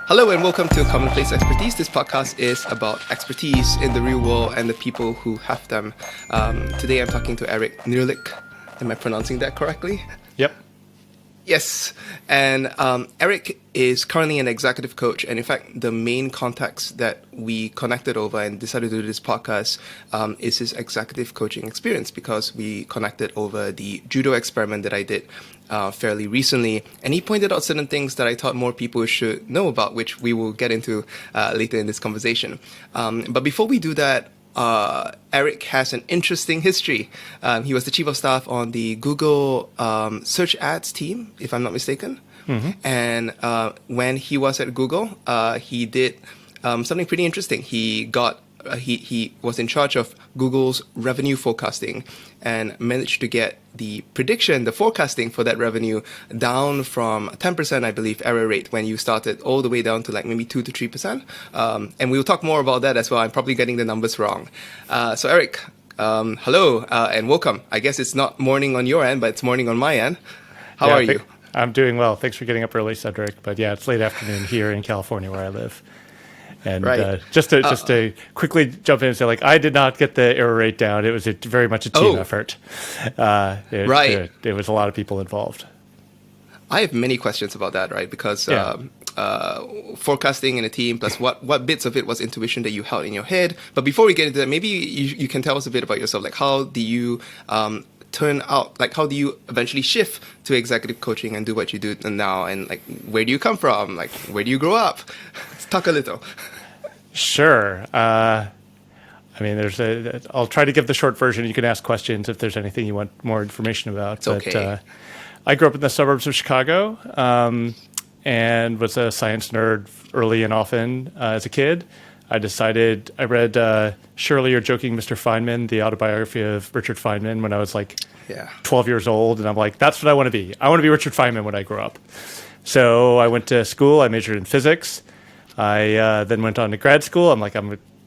Hello and welcome to Commonplace Expertise. This podcast is about expertise in the real world and the people who have them. Today I'm talking to Nehrlich. Am I pronouncing that correctly? Yep. Yes. And Eric is currently an executive coach. And in fact, the main context that we connected over and decided to do this podcast is his executive coaching experience, because we connected over the judo experiment that I did fairly recently. And he pointed out certain things that I thought more people should know about, which we will get into later in this conversation. But before we do that, Eric has an interesting history. He was the chief of staff on the Google search ads team, if I'm not mistaken. Mm-hmm. And when he was at Google, he did something pretty interesting. He was in charge of Google's revenue forecasting and managed to get the prediction, the forecasting for that revenue down from 10%, I believe, error rate when you started, all the way down to like maybe 2 to 3%. And we'll talk more about that as well. I'm probably getting the numbers wrong. So Eric, hello and welcome. I guess it's not morning on your end, but it's morning on my end. How are you? I'm doing well. Thanks for getting up early, Cedric. But yeah, it's late afternoon here in California where I live. And right. Just to quickly jump in and say, like, I did not get the error rate down. It was very much a team effort. It was a lot of people involved. I have many questions about that, right? Because forecasting in a team, plus what bits of it was intuition that you held in your head. But before we get into that, maybe you can tell us a bit about yourself. Like, how do you turn out? Like, how do you eventually shift to executive coaching and do what you do now? And like, where do you come from? Like, where do you grow up? Let's talk a little. Sure. I'll try to give the short version. You can ask questions if there's anything you want more information about. Okay. I grew up in the suburbs of Chicago and was a science nerd early and often as a kid. I read Surely You're Joking, Mr. Feynman, the autobiography of Richard Feynman, when I was 12 years old. And I'm like, that's what I want to be. I want to be Richard Feynman when I grow up. So I went to school. I majored in physics. I then went on to grad school. I'm like,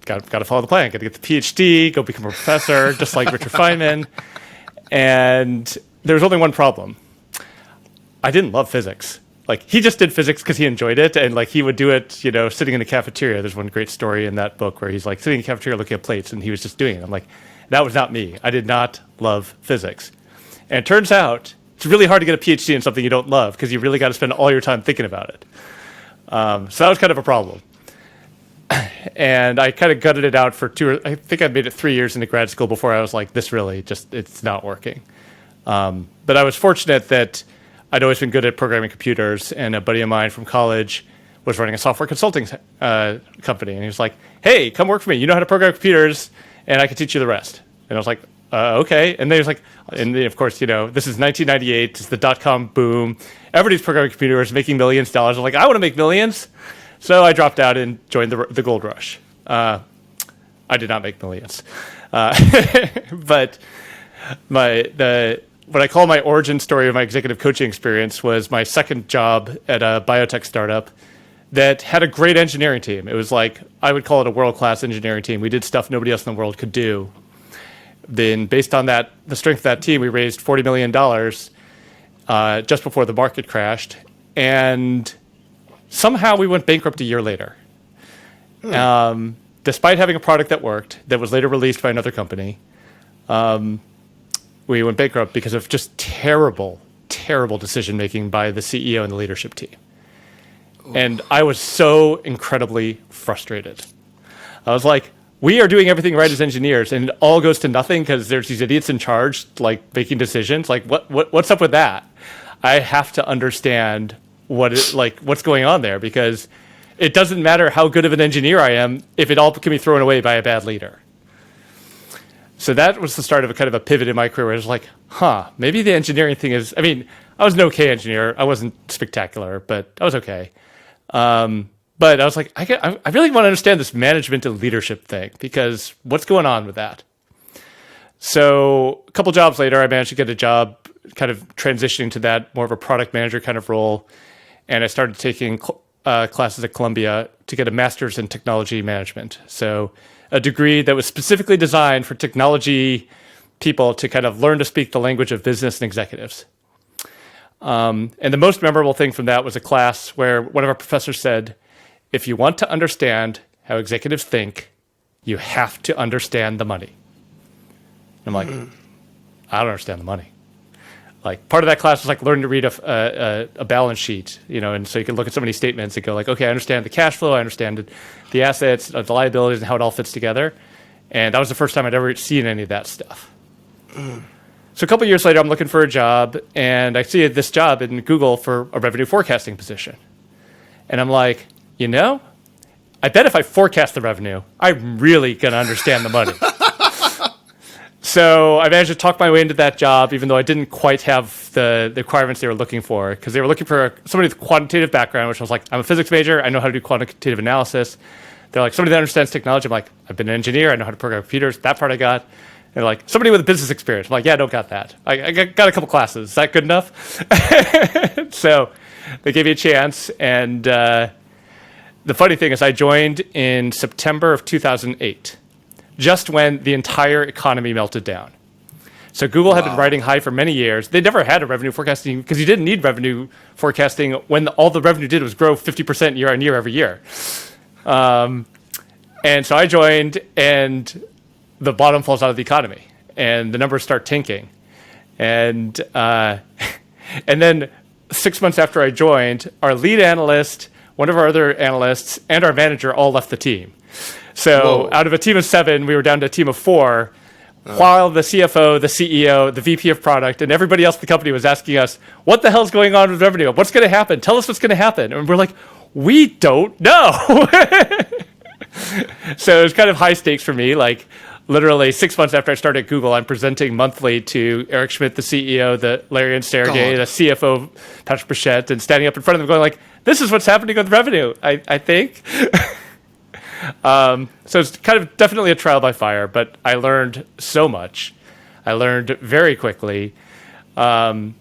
got to follow the plan. Got to get the PhD, go become a professor, just like Richard Feynman. And there was only one problem. I didn't love physics. Like, he just did physics because he enjoyed it, and like he would do it, sitting in the cafeteria. There's one great story in that book where he's like sitting in the cafeteria looking at plates, and he was just doing it. I'm like, that was not me. I did not love physics. And it turns out it's really hard to get a PhD in something you don't love, because you really got to spend all your time thinking about it. So that was kind of a problem. And I kind of gutted it out for I think I made it 3 years into grad school before I was like, this really it's not working. But I was fortunate that I'd always been good at programming computers, and a buddy of mine from college was running a software consulting company, and he was like, hey, come work for me. You know how to program computers, and I can teach you the rest. And I was like, okay. And then he was like, and of course, this is 1998. It's the dot-com boom. Everybody's programming computers, making millions of dollars. I'm like, I want to make millions. So I dropped out and joined the gold rush. I did not make millions. But what I call my origin story of my executive coaching experience was my second job at a biotech startup that had a great engineering team. It was like, I would call it a world-class engineering team. We did stuff nobody else in the world could do. Then based on the strength of that team, we raised $40 million just before the market crashed. And somehow we went bankrupt a year later. Despite having a product that worked, that was later released by another company, we went bankrupt because of just terrible decision-making by the CEO and the leadership team. Ooh. And I was so incredibly frustrated. I was like, we are doing everything right as engineers, and it all goes to nothing because there's these idiots in charge, like, making decisions. Like, what's up with that? I have to understand what's going on there, because it doesn't matter how good of an engineer I am if it all can be thrown away by a bad leader. So that was the start of a kind of a pivot in my career where I was like, maybe the engineering thing is, I was an okay engineer. I wasn't spectacular, but I was okay. But I was like, I really want to understand this management and leadership thing, because what's going on with that? So a couple jobs later, I managed to get a job kind of transitioning to that more of a product manager kind of role. And I started taking classes at Columbia to get a master's in technology management. So a degree that was specifically designed for technology people to kind of learn to speak the language of business and executives. And the most memorable thing from that was a class where one of our professors said, if you want to understand how executives think, you have to understand the money. I'm like, I don't understand the money. Like part of that class was like learning to read a balance sheet, and so you can look at so many statements and go like, okay, I understand the cash flow, I understand the assets, the liabilities, and how it all fits together. And that was the first time I'd ever seen any of that stuff. So a couple of years later, I'm looking for a job, and I see this job in Google for a revenue forecasting position. And I'm like, I bet if I forecast the revenue, I'm really going to understand the money. So I managed to talk my way into that job, even though I didn't quite have the requirements they were looking for, because they were looking for somebody with a quantitative background, which I was like, I'm a physics major, I know how to do quantitative analysis. They're like, somebody that understands technology. I'm like, I've been an engineer, I know how to program computers. That part I got. They're like, somebody with a business experience. I'm like, yeah, I don't got that. I got a couple classes. Is that good enough? So they gave me a chance. And the funny thing is I joined in September of 2008, just when the entire economy melted down. So Google had been riding high for many years. They never had a revenue forecasting because you didn't need revenue forecasting when all the revenue did was grow 50% year on year every year. And so I joined, and the bottom falls out of the economy, and the numbers start tanking. And then 6 months after I joined, our lead analyst, one of our other analysts, and our manager all left the team. So out of a team of 7, we were down to a team of 4, while the CFO, the CEO, the VP of product, and everybody else in the company was asking us, what the hell's going on with revenue? What's going to happen? Tell us what's going to happen. And we're like, we don't know. So it was kind of high stakes for me. Like literally 6 months after I started at Google, I'm presenting monthly to Eric Schmidt, the CEO, the Larry and Sergey, the CFO, Patrick Bichette, and standing up in front of them going like, this is what's happening with revenue, I think. So it's kind of definitely a trial by fire, but I learned so much. I learned very quickly. And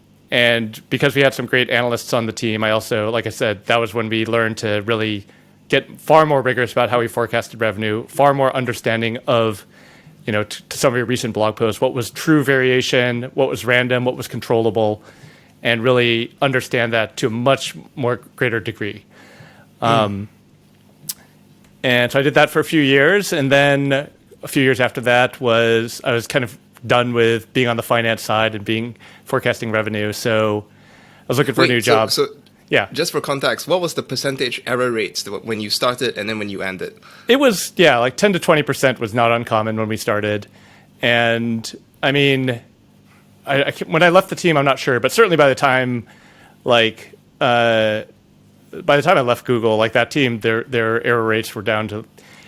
because we had some great analysts on the team, I also, like I said, that was when we learned to really get far more rigorous about how we forecasted revenue, far more understanding of, to some of your recent blog posts, what was true variation, what was random, what was controllable, and really understand that to a much more greater degree. And so I did that for a few years, and then a few years after that I was kind of done with being on the finance side and forecasting revenue. So I was looking for a new job. So yeah. Just for context, what was the percentage error rates when you started and then when you ended? It was, like 10 to 20% was not uncommon when we started. And I mean, when I left the team, I'm not sure, but certainly by the time I left Google, like that team, their error rates were down to,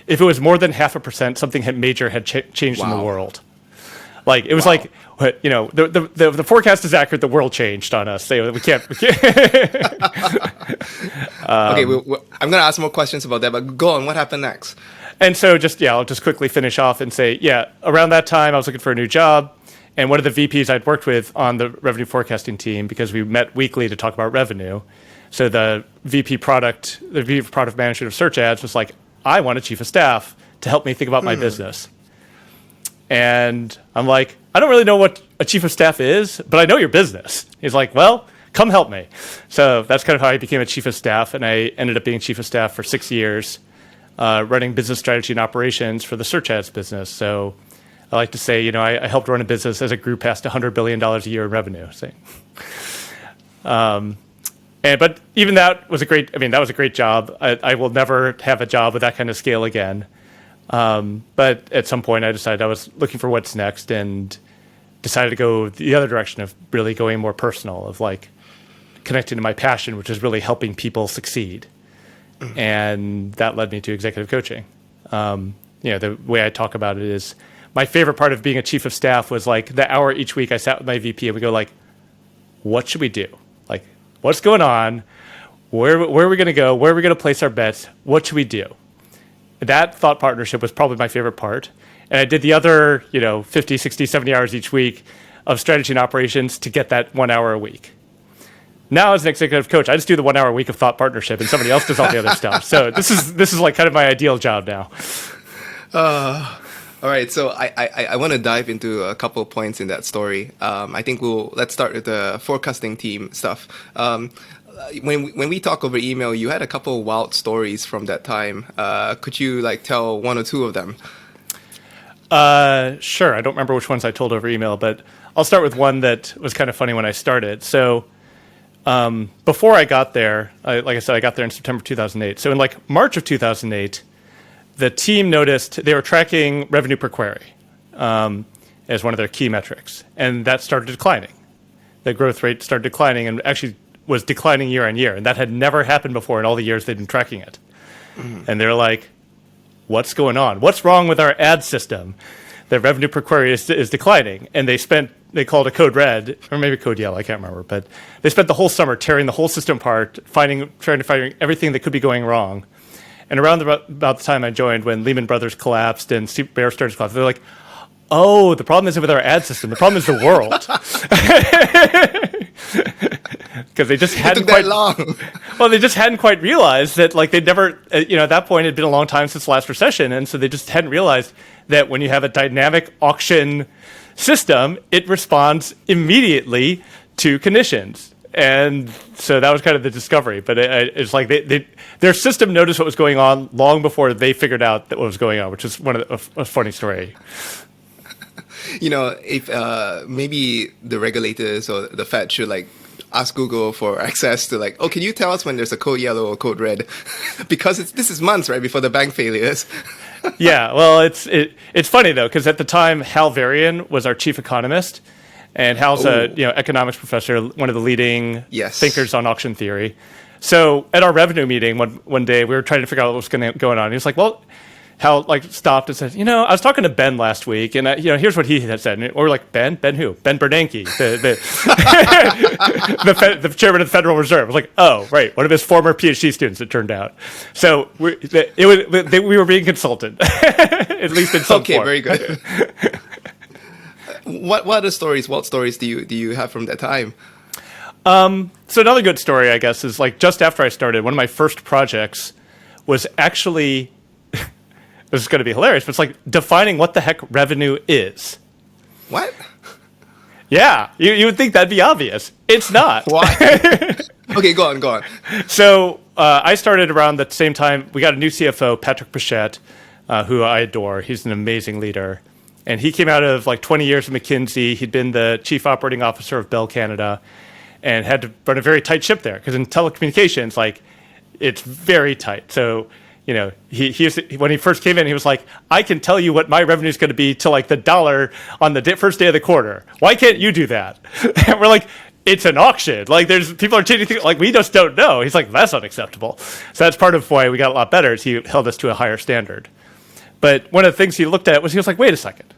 if it was more than 0.5%, something major had changed in the world. Like it was like, the forecast is accurate. The world changed on us. We can't. Okay, I'm going to ask more questions about that, but go on. What happened next? And so I'll just quickly finish off and say, around that time I was looking for a new job, and one of the VPs I'd worked with on the revenue forecasting team, because we met weekly to talk about revenue. So the VP of product management of search ads was like, I want a chief of staff to help me think about my business. And I'm like, I don't really know what a chief of staff is, but I know your business. He's like, well, come help me. So that's kind of how I became a chief of staff. And I ended up being chief of staff for 6 years, running business strategy and operations for the search ads business. So I like to say, I helped run a business as it grew past $100 billion a year in revenue. So, but even that was a great job. I will never have a job with that kind of scale again. But at some point I decided I was looking for what's next and decided to go the other direction of really going more personal, of like connecting to my passion, which is really helping people succeed. And that led me to executive coaching. The way I talk about it is my favorite part of being a chief of staff was like the hour each week I sat with my VP and we go like, what should we do? Like, what's going on? Where are we going to go? Where are we going to place our bets? What should we do? That thought partnership was probably my favorite part. And I did the other, 50, 60, 70 hours each week of strategy and operations to get that 1 hour a week. Now as an executive coach, I just do the 1 hour a week of thought partnership and somebody else does all the other stuff. So this is like kind of my ideal job now. All right, so I want to dive into a couple of points in that story. I think let's start with the forecasting team stuff. when we talk over email, you had a couple of wild stories from that time. Could you like tell one or two of them? Sure. I don't remember which ones I told over email, but I'll start with one that was kind of funny when I started. So before I got there, like I said, I got there in September 2008. So in like March of 2008, the team noticed they were tracking revenue per query as one of their key metrics, and that started declining. The growth rate started declining and actually was declining year on year, and that had never happened before in all the years they'd been tracking it. And they're like, what's going on? What's wrong with our ad system? The revenue per query is declining. And they called it code red, or maybe code yellow, I can't remember. But they spent the whole summer tearing the whole system apart, trying to find everything that could be going wrong. And around about the time I joined, when Lehman Brothers collapsed and Bear started to collapse, they're like, oh, the problem isn't with our ad system. The problem is the world. Because they just hadn't quite long. Well, they just hadn't quite realized that, like, they'd never, at that point, it had been a long time since the last recession, and so they just hadn't realized that when you have a dynamic auction system, it responds immediately to conditions. And so that was kind of the discovery. But it's like their system noticed what was going on long before they figured out what was going on, which is a funny story. If maybe the regulators or the Fed should like ask Google for access to like, oh, can you tell us when there's a code yellow or code red? Because this is months right before the bank failures. Yeah, well, it's funny though, because at the time Hal Varian was our chief economist, and Hal's a economics professor, one of the leading thinkers on auction theory. So at our revenue meeting one day, we were trying to figure out what was going on. He was like, well. Hal stopped and said, I was talking to Ben last week, and here's what he had said. And we're like, Ben who? Ben Bernanke, the chairman of the Federal Reserve. I was like, oh, right, one of his former PhD students, it turned out. So we were being consulted, at least in some form. Okay, very good. What other stories? What stories do you have from that time? So another good story, I guess, is like just after I started, one of my first projects was actually. This is going to be hilarious, but it's like defining what the heck revenue is. What? Yeah, you would think that'd be obvious. It's not. Why? Okay, go on. So I started around the same time. We got a new CFO, Patrick Pichette, who I adore. He's an amazing leader. And he came out of like 20 years of McKinsey. He'd been the chief operating officer of Bell Canada and had to run a very tight ship there. Because in telecommunications, like, it's very tight. So he when he first came in, he was like, I can tell you what my revenue is going to be to like the dollar on the first day of the quarter. Why can't you do that? And we're like, it's an auction. Like, people are changing things. Like, we just don't know. He's like, that's unacceptable. So that's part of why we got a lot better, is he held us to a higher standard. But one of the things he looked at was, he was like, wait a second.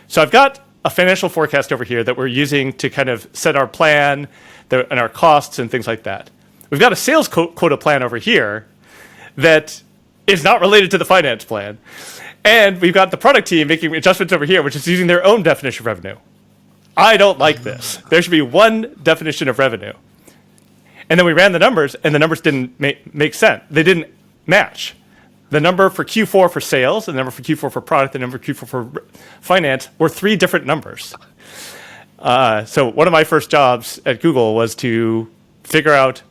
So I've got a financial forecast over here that we're using to kind of set our plan and our costs and things like that. We've got a sales quota plan over here that is not related to the finance plan. And we've got the product team making adjustments over here, which is using their own definition of revenue. I don't like this. There should be one definition of revenue. And then we ran the numbers, and the numbers didn't make sense. They didn't match. The number for Q4 for sales, the number for Q4 for product, the number for Q4 for finance were three different numbers. So one of my first jobs at Google was to figure out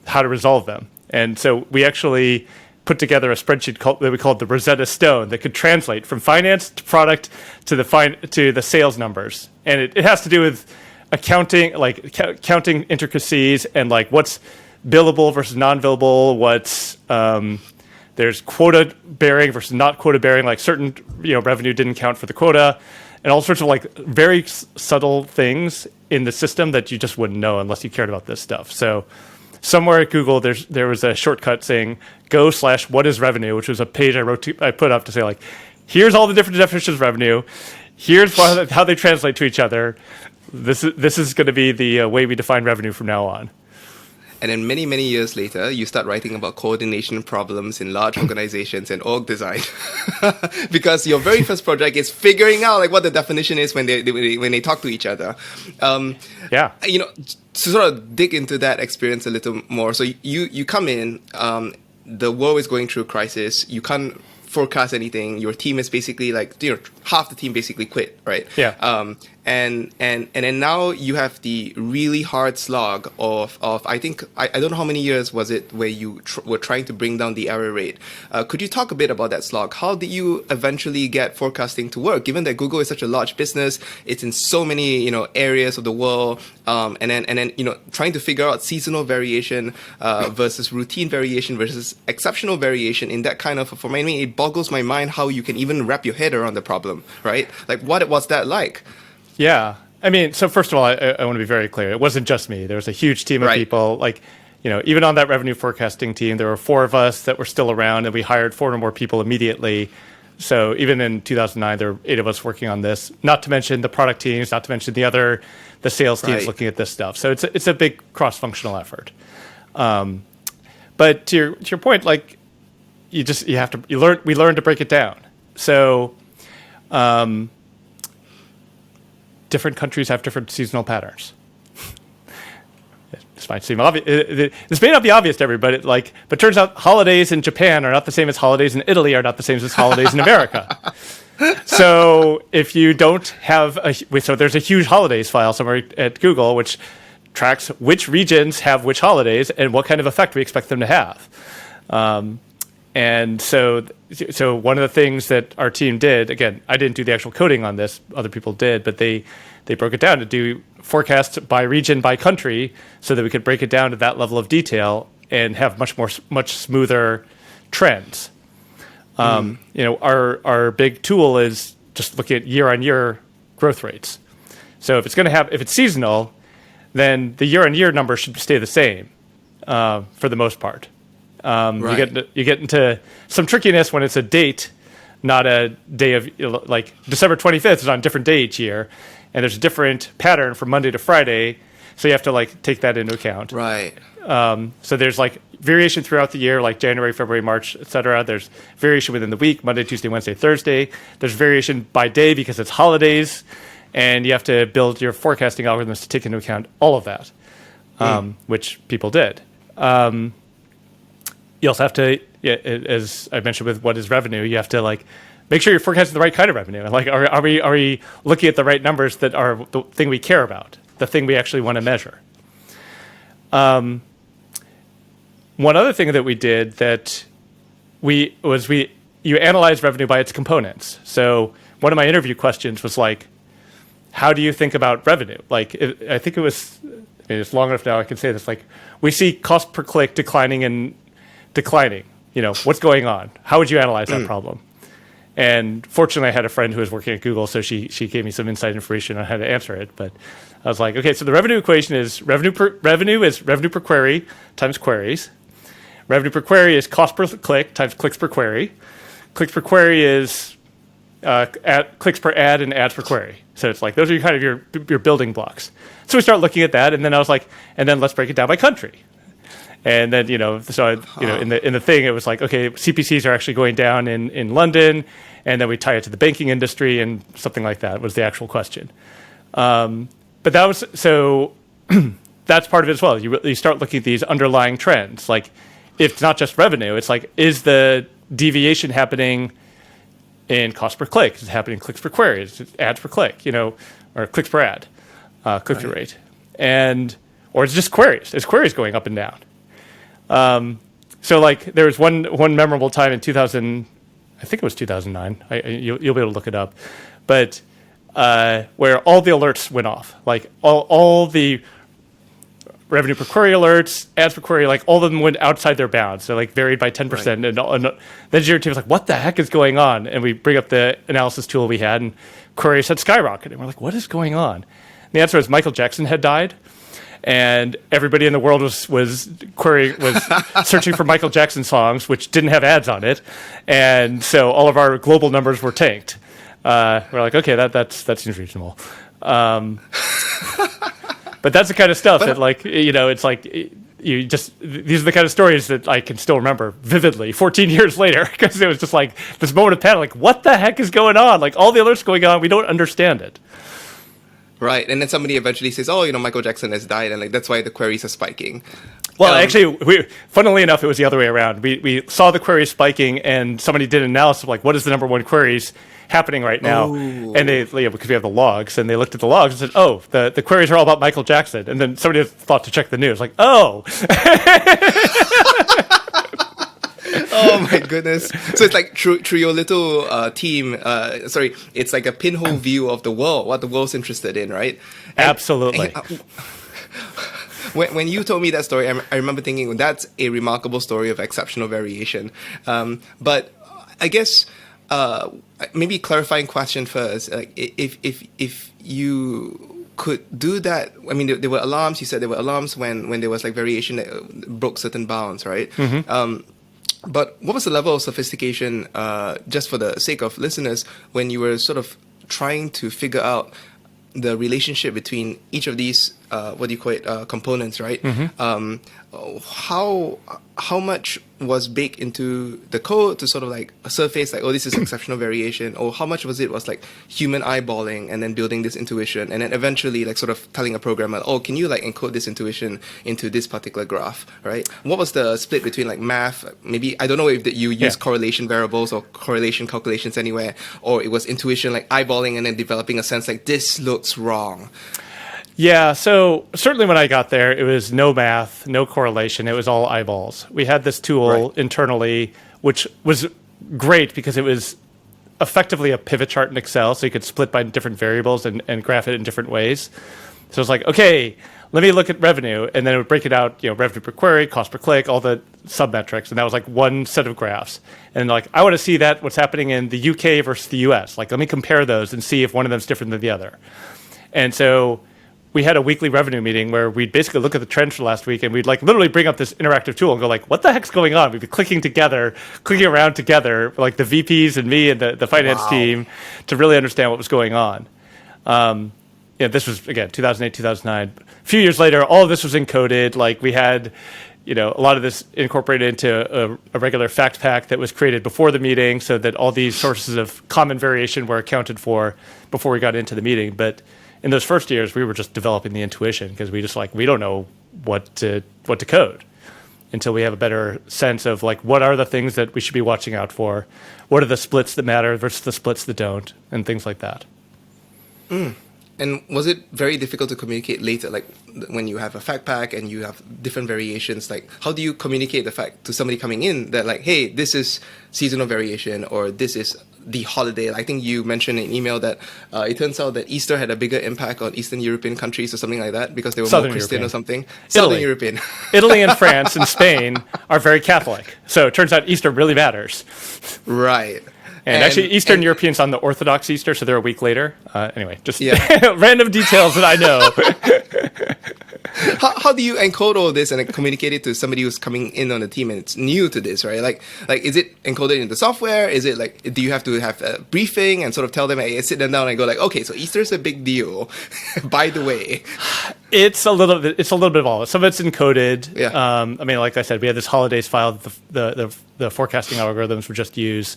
how to resolve them. And so we actually put together a spreadsheet that we called the Rosetta Stone that could translate from finance to product to the sales numbers. And it has to do with accounting, like counting intricacies and like what's billable versus non-billable, what's there's quota bearing versus not quota bearing, like certain revenue didn't count for the quota, and all sorts of like very subtle things in the system that you just wouldn't know unless you cared about this stuff. So somewhere at Google, there was a shortcut saying go/what is revenue, which was a page I put up to say, like, here's all the different definitions of revenue. Here's how they translate to each other. This is going to be the way we define revenue from now on. And then many, many years later, you start writing about coordination problems in large organizations and org design. Because your very first project is figuring out like what the definition is when they talk to each other. Yeah. To sort of dig into that experience a little more. So you come in, the world is going through a crisis. You can't forecast anything. Your team is basically like, half the team basically quit, right? Yeah. and then now you have the really hard slog of I think I don't know how many years was it where you were trying to bring down the error rate. Could you talk a bit about that slog? How did you eventually get forecasting to work? Given that Google is such a large business, it's in so many areas of the world, and then trying to figure out seasonal variation versus routine variation versus exceptional variation in that kind of a format. I mean, it boggles my mind how you can even wrap your head around the problem, right? Like, what was that like? Yeah. I mean, so first of all, I want to be very clear. It wasn't just me. There was a huge team of people. Like, even on that revenue forecasting team, there were 4 of us that were still around, and we hired 4 or more people immediately. So even in 2009, there were 8 of us working on this, not to mention the product teams, not to mention the sales teams looking at this stuff. So it's a big cross-functional effort. But to your point, like, we learn to break it down. So, different countries have different seasonal patterns. This might seem obvious. This may not be obvious to everybody, but turns out holidays in Japan are not the same as holidays in Italy, are not the same as holidays in America. So if you don't have so there's a huge holidays file somewhere at Google which tracks which regions have which holidays and what kind of effect we expect them to have. And so one of the things that our team did, again, I didn't do the actual coding on this, other people did, but they broke it down to do forecasts by region, by country, so that we could break it down to that level of detail and have much smoother trends. Our big tool is just looking at year-on-year growth rates. So if it's seasonal, then the year-on-year number should stay the same for the most part. You get into some trickiness when it's a date, not a day of, like December 25th is on a different day each year, and there's a different pattern from Monday to Friday, so you have to take that into account. Right. So there's variation throughout the year, like January, February, March, etc. There's variation within the week, Monday, Tuesday, Wednesday, Thursday. There's variation by day because it's holidays, and you have to build your forecasting algorithms to take into account all of that, which people did. You also have to, as I mentioned with what is revenue, you have to make sure you're forecasting the right kind of revenue. Are we looking at the right numbers that are the thing we care about, the thing we actually want to measure? One other thing that we did that you analyze revenue by its components. So one of my interview questions was how do you think about revenue? I think it was, it's long enough now I can say this, we see cost per click declining. What's going on? How would you analyze that problem? And fortunately, I had a friend who was working at Google, so she gave me some inside information on how to answer it. But I was like, okay, so the revenue equation is revenue per query times queries. Revenue per query is cost per click times clicks per query. Clicks per query is clicks per ad and ads per query. So it's those are kind of your building blocks. So we start looking at that, and then I was and then let's break it down by country. And then, in the thing, it was okay, CPCs are actually going down in London, and then we tie it to the banking industry, and something like that was the actual question. But that was, so that's part of it as well. You start looking at these underlying trends. If it's not just revenue, it's is the deviation happening in cost per click? Is it happening in clicks per query? Is it ads per click, or clicks per ad, click-through rate? Or it's just queries. Is queries going up and down? So there was one memorable time in 2000, I think it was 2009. You'll be able to look it up, but where all the alerts went off, all the revenue per query alerts, ads per query, all of them went outside their bounds. So varied by 10%, right. and the engineering team was what the heck is going on? And we bring up the analysis tool we had, and queries had skyrocketed. And we're what is going on? And the answer is Michael Jackson had died. And everybody in the world was searching for Michael Jackson songs, which didn't have ads on it, and so all of our global numbers were tanked. We're okay, that seems reasonable. But that's the kind of stuff that you just, these are the kind of stories that I can still remember vividly 14 years later, because it was just this moment of panic, what the heck is going on? All the alerts going on, we don't understand it. Right, and then somebody eventually says, Michael Jackson has died, and that's why the queries are spiking. Well, actually, funnily enough, it was the other way around. We saw the queries spiking, and somebody did an analysis of what is the number one queries happening right now. Oh. And they, because we have the logs, and they looked at the logs and said, oh, the queries are all about Michael Jackson. And then somebody thought to check the news, like, oh. Oh my goodness! So it's like through your little team. It's like a pinhole view of the world, what the world's interested in, right? Absolutely. When you told me that story, I remember thinking that's a remarkable story of exceptional variation. But I guess maybe clarifying question first. Like if you could do that, I mean, there were alarms. You said there were alarms when there was like variation that broke certain bounds, right? Mm-hmm. But what was the level of sophistication, just for the sake of listeners, when you were sort of trying to figure out the relationship between each of these, components, right? Mm-hmm. How much was baked into the code to sort of like surface like, oh, this is exceptional variation, or how much was like human eyeballing and then building this intuition, and then eventually like sort of telling a programmer, oh, can you like encode this intuition into this particular graph, right? What was the split between like math? Maybe I don't know if that you use correlation variables or correlation calculations anywhere, or it was intuition like eyeballing and then developing a sense like this looks wrong. Yeah, so certainly when I got there, it was no math, no correlation. It was all eyeballs. We had this tool internally, which was great because it was effectively a pivot chart in Excel, so you could split by different variables and graph it in different ways. So it's like, okay, let me look at revenue, and then it would break it out, revenue per query, cost per click, all the sub-metrics, and that was like one set of graphs. And like, I want to see that, what's happening in the UK versus the US. Like, let me compare those and see if one of them is different than the other. And so we had a weekly revenue meeting where we'd basically look at the trends for last week, and we'd like literally bring up this interactive tool and go like, what the heck's going on? We'd be clicking around together, like the VPs and me and the finance team, to really understand what was going on. This was, again, 2008, 2009. A few years later, all of this was encoded. Like we had, a lot of this incorporated into a regular fact pack that was created before the meeting so that all these sources of common variation were accounted for before we got into the meeting. But in those first years, we were just developing the intuition because we don't know what to code until we have a better sense of like what are the things that we should be watching out for, what are the splits that matter versus the splits that don't, and things like that. And was it very difficult to communicate later, like when you have a fact pack and you have different variations? Like, how do you communicate the fact to somebody coming in that like, hey, this is seasonal variation or this is the holiday? I think you mentioned in an email that it turns out that Easter had a bigger impact on Eastern European countries or something like that because they were more Christian or something. Southern European. Italy and France and Spain are very Catholic. So it turns out Easter really matters. Right. And actually, Eastern Europeans on the Orthodox Easter, so they're a week later. Anyway, just random details that I know. How do you encode all this and communicate it to somebody who's coming in on the team and it's new to this, right? Like is it encoded in the software? Is it like, do you have to have a briefing and sort of tell them, hey, sit them down and go like, okay, so Easter's a big deal, by the way? It's a little bit of all. Some of it's encoded. Yeah. I mean, like I said, we had this holidays file that the forecasting algorithms would just use.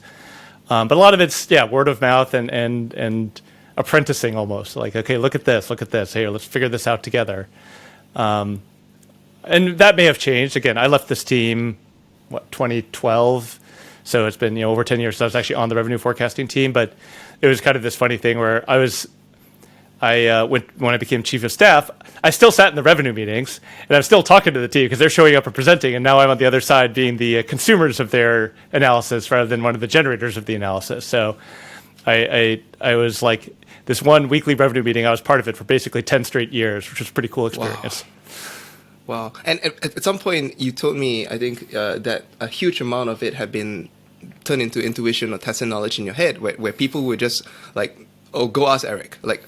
But a lot of it's word of mouth and apprenticing almost. Like, okay, look at this. Here, let's figure this out together. And that may have changed. Again, I left this team 2012, so it's been over 10 years. So I was actually on the revenue forecasting team, but it was kind of this funny thing where when I became chief of staff, I still sat in the revenue meetings, and I'm still talking to the team because they're showing up and presenting, and now I'm on the other side being the consumers of their analysis rather than one of the generators of the analysis. So I was like, this one weekly revenue meeting, I was part of it for basically 10 straight years, which was a pretty cool experience. Wow. And at some point, you told me, I think, that a huge amount of it had been turned into intuition or tacit knowledge in your head, where people would just like, oh, go ask Eric. Like,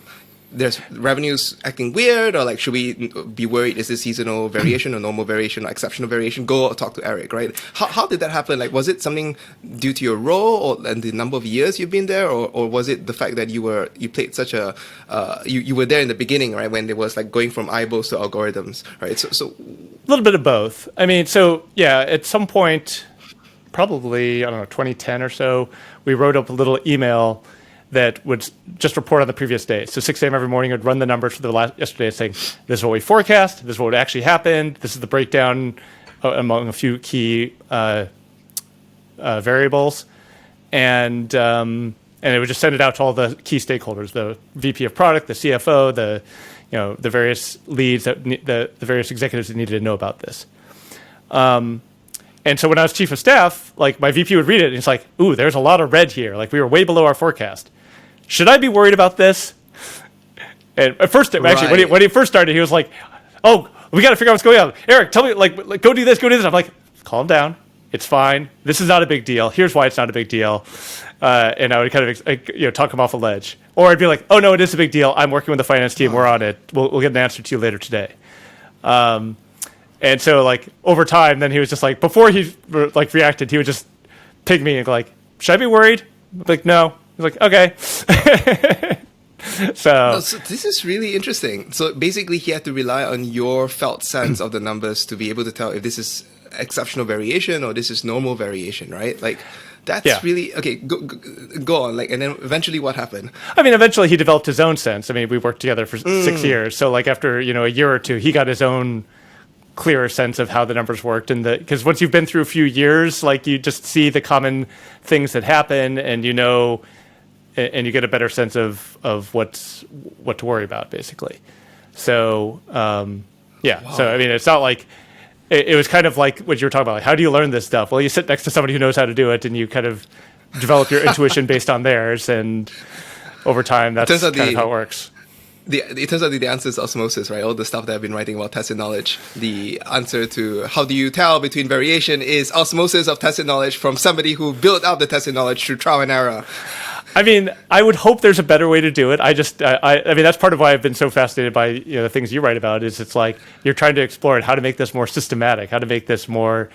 there's revenues acting weird, or like, should we be worried? Is this seasonal variation or normal variation or exceptional variation? Go talk to Eric, right? How did that happen? Like, was it something due to your role and the number of years you've been there, or was it the fact that you played such a you were there in the beginning, right, when there was like going from eyeballs to algorithms, right? So a little bit of both. I mean, so yeah, at some point, probably I don't know, 2010 or so, we wrote up a little email that would just report on the previous day. So 6 a.m. every morning, it would run the numbers for yesterday saying, this is what we forecast, this is what actually happened, this is the breakdown among a few key variables. And and it would just send it out to all the key stakeholders, the VP of product, the CFO, the various leads, the various executives that needed to know about this. And so when I was chief of staff, like my VP would read it and it's like, ooh, there's a lot of red here. Like we were way below our forecast. Should I be worried about this? And at first, actually, when he first started, he was like, oh, we got to figure out what's going on. Eric, tell me, like, go do this, go do this. I'm like, calm down. It's fine. This is not a big deal. Here's why it's not a big deal. And I would kind of, talk him off a ledge. Or I'd be like, oh, no, it is a big deal. I'm working with the finance team. We're on it. We'll get an answer to you later today. And so, like, over time, then he was just like, before he, like, reacted, he would just ping me and go, like, should I be worried? I'm like, no. He's like, okay. So this is really interesting. So basically, he had to rely on your felt sense of the numbers to be able to tell if this is exceptional variation or this is normal variation, right? Like, that's really okay. Go on. Like, and then eventually, what happened? I mean, eventually, he developed his own sense. I mean, we worked together for 6 years. So, like, after a year or two, he got his own clearer sense of how the numbers worked, and because once you've been through a few years, like, you just see the common things that happen, and and you get a better sense of what to worry about, basically. So, Wow. So, I mean, it's not like, it was kind of like what you were talking about. Like, how do you learn this stuff? Well, you sit next to somebody who knows how to do it, and you kind of develop your intuition based on theirs, and over time, that's kind of how it works. It turns out the answer is osmosis, right? All the stuff that I've been writing about tacit knowledge, the answer to how do you tell between variation is osmosis of tacit knowledge from somebody who built up the tacit knowledge through trial and error. I mean, I would hope there's a better way to do it. I mean, that's part of why I've been so fascinated by the things you write about. Is it's like you're trying to explore it, how to make this more systematic, how to make this more,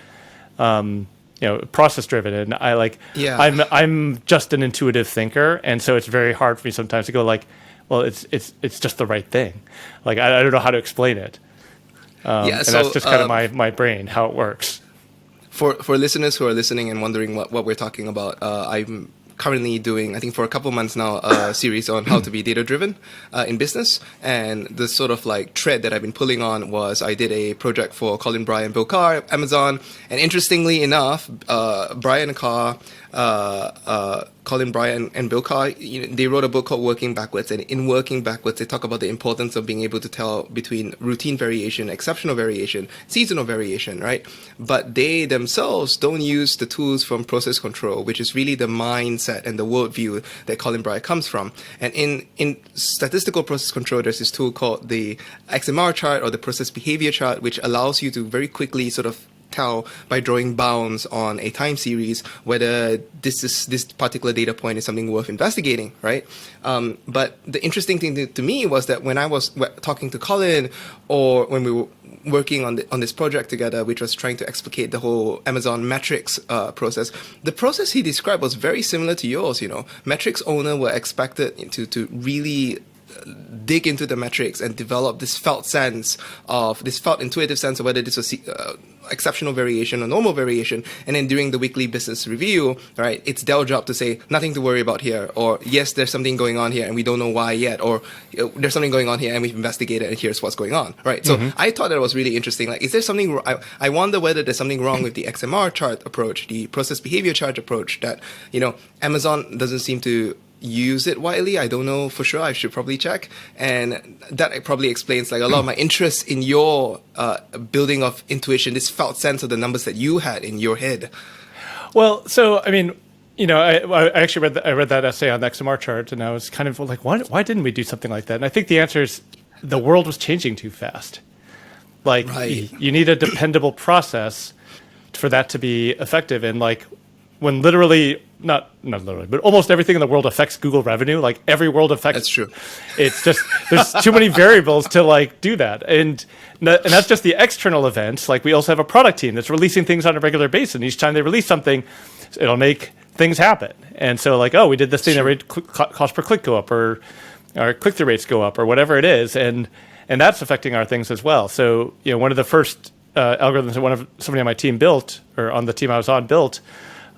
process driven. And I'm just an intuitive thinker, and so it's very hard for me sometimes to go like, well, it's just the right thing. Like I don't know how to explain it. And that's just kind of my brain, how it works. For listeners who are listening and wondering what we're talking about, I'm currently doing, I think for a couple months now, a series on how to be data-driven in business. And the sort of like thread that I've been pulling on was I did a project for Colin Bry and Bill Carr at Amazon. And interestingly enough, Brian Carr, Colin Bry and Bill Carr, they wrote a book called Working Backwards. And in Working Backwards, they talk about the importance of being able to tell between routine variation, exceptional variation, seasonal variation, right? But they themselves don't use the tools from process control, which is really the mindset and the worldview that Colin Bry comes from. And in statistical process control, there's this tool called the XMR chart or the process behavior chart, which allows you to very quickly sort of tell by drawing bounds on a time series whether this particular data point is something worth investigating, right? But the interesting thing to me was that when I was talking to Colin, or when we were working on this project together, which was trying to explicate the whole Amazon metrics process, the process he described was very similar to yours. Metrics owner were expected to really dig into the metrics and develop this felt intuitive sense of whether this was exceptional variation or normal variation. And then during the weekly business review, right, it's their job to say nothing to worry about here, or yes, there's something going on here and we don't know why yet, or there's something going on here and we've investigated and here's what's going on, right? So I thought that was really interesting. Like, is there something, I wonder whether there's something wrong with the XMR chart approach, the process behavior chart approach that, Amazon doesn't seem to use it widely. I don't know for sure. I should probably check. And that probably explains like a lot of my interest in your building of intuition, this felt sense of the numbers that you had in your head. Well, so, I mean, I actually read that essay on the XMR chart, and I was kind of like, why didn't we do something like that? And I think the answer is the world was changing too fast. Like, right. You need a dependable process for that to be effective. And like, when literally, not literally, but almost everything in the world affects Google revenue. Like every world affects. That's true. It's just, there's too many variables to like do that. And that's just the external events. Like we also have a product team that's releasing things on a regular basis. And each time they release something, it'll make things happen. And so like, oh, we did this thing that made cost per click go up, or our click-through rates go up, or whatever it is. And that's affecting our things as well. So, one of the first algorithms that somebody on my team built, or on the team I was on built,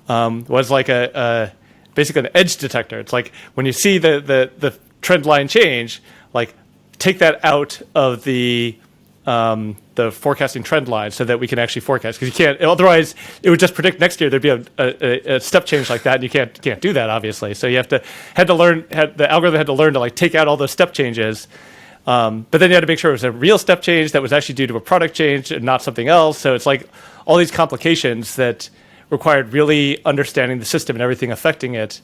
was like basically an edge detector. It's like when you see the trend line change, like take that out of the the forecasting trend line so that we can actually forecast, because you can't, otherwise it would just predict next year there'd be a step change like that, and you can't do that, obviously. So you the algorithm had to learn to like take out all those step changes, but then you had to make sure it was a real step change that was actually due to a product change and not something else. So it's like all these complications that required really understanding the system and everything affecting it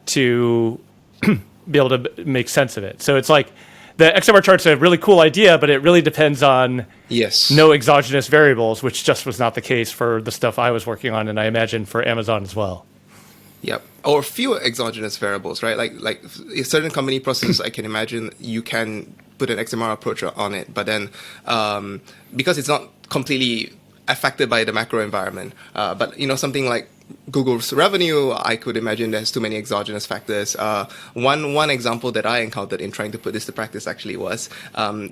to be able to make sense of it. So it's like the XMR chart's a really cool idea, but it really depends on no exogenous variables, which just was not the case for the stuff I was working on, and I imagine for Amazon as well. Yep. Or fewer exogenous variables, right? Like a certain company processes, I can imagine you can put an XMR approach on it, but then because it's not completely affected by the macro environment, but something like Google's revenue, I could imagine there's too many exogenous factors. One example that I encountered in trying to put this to practice actually was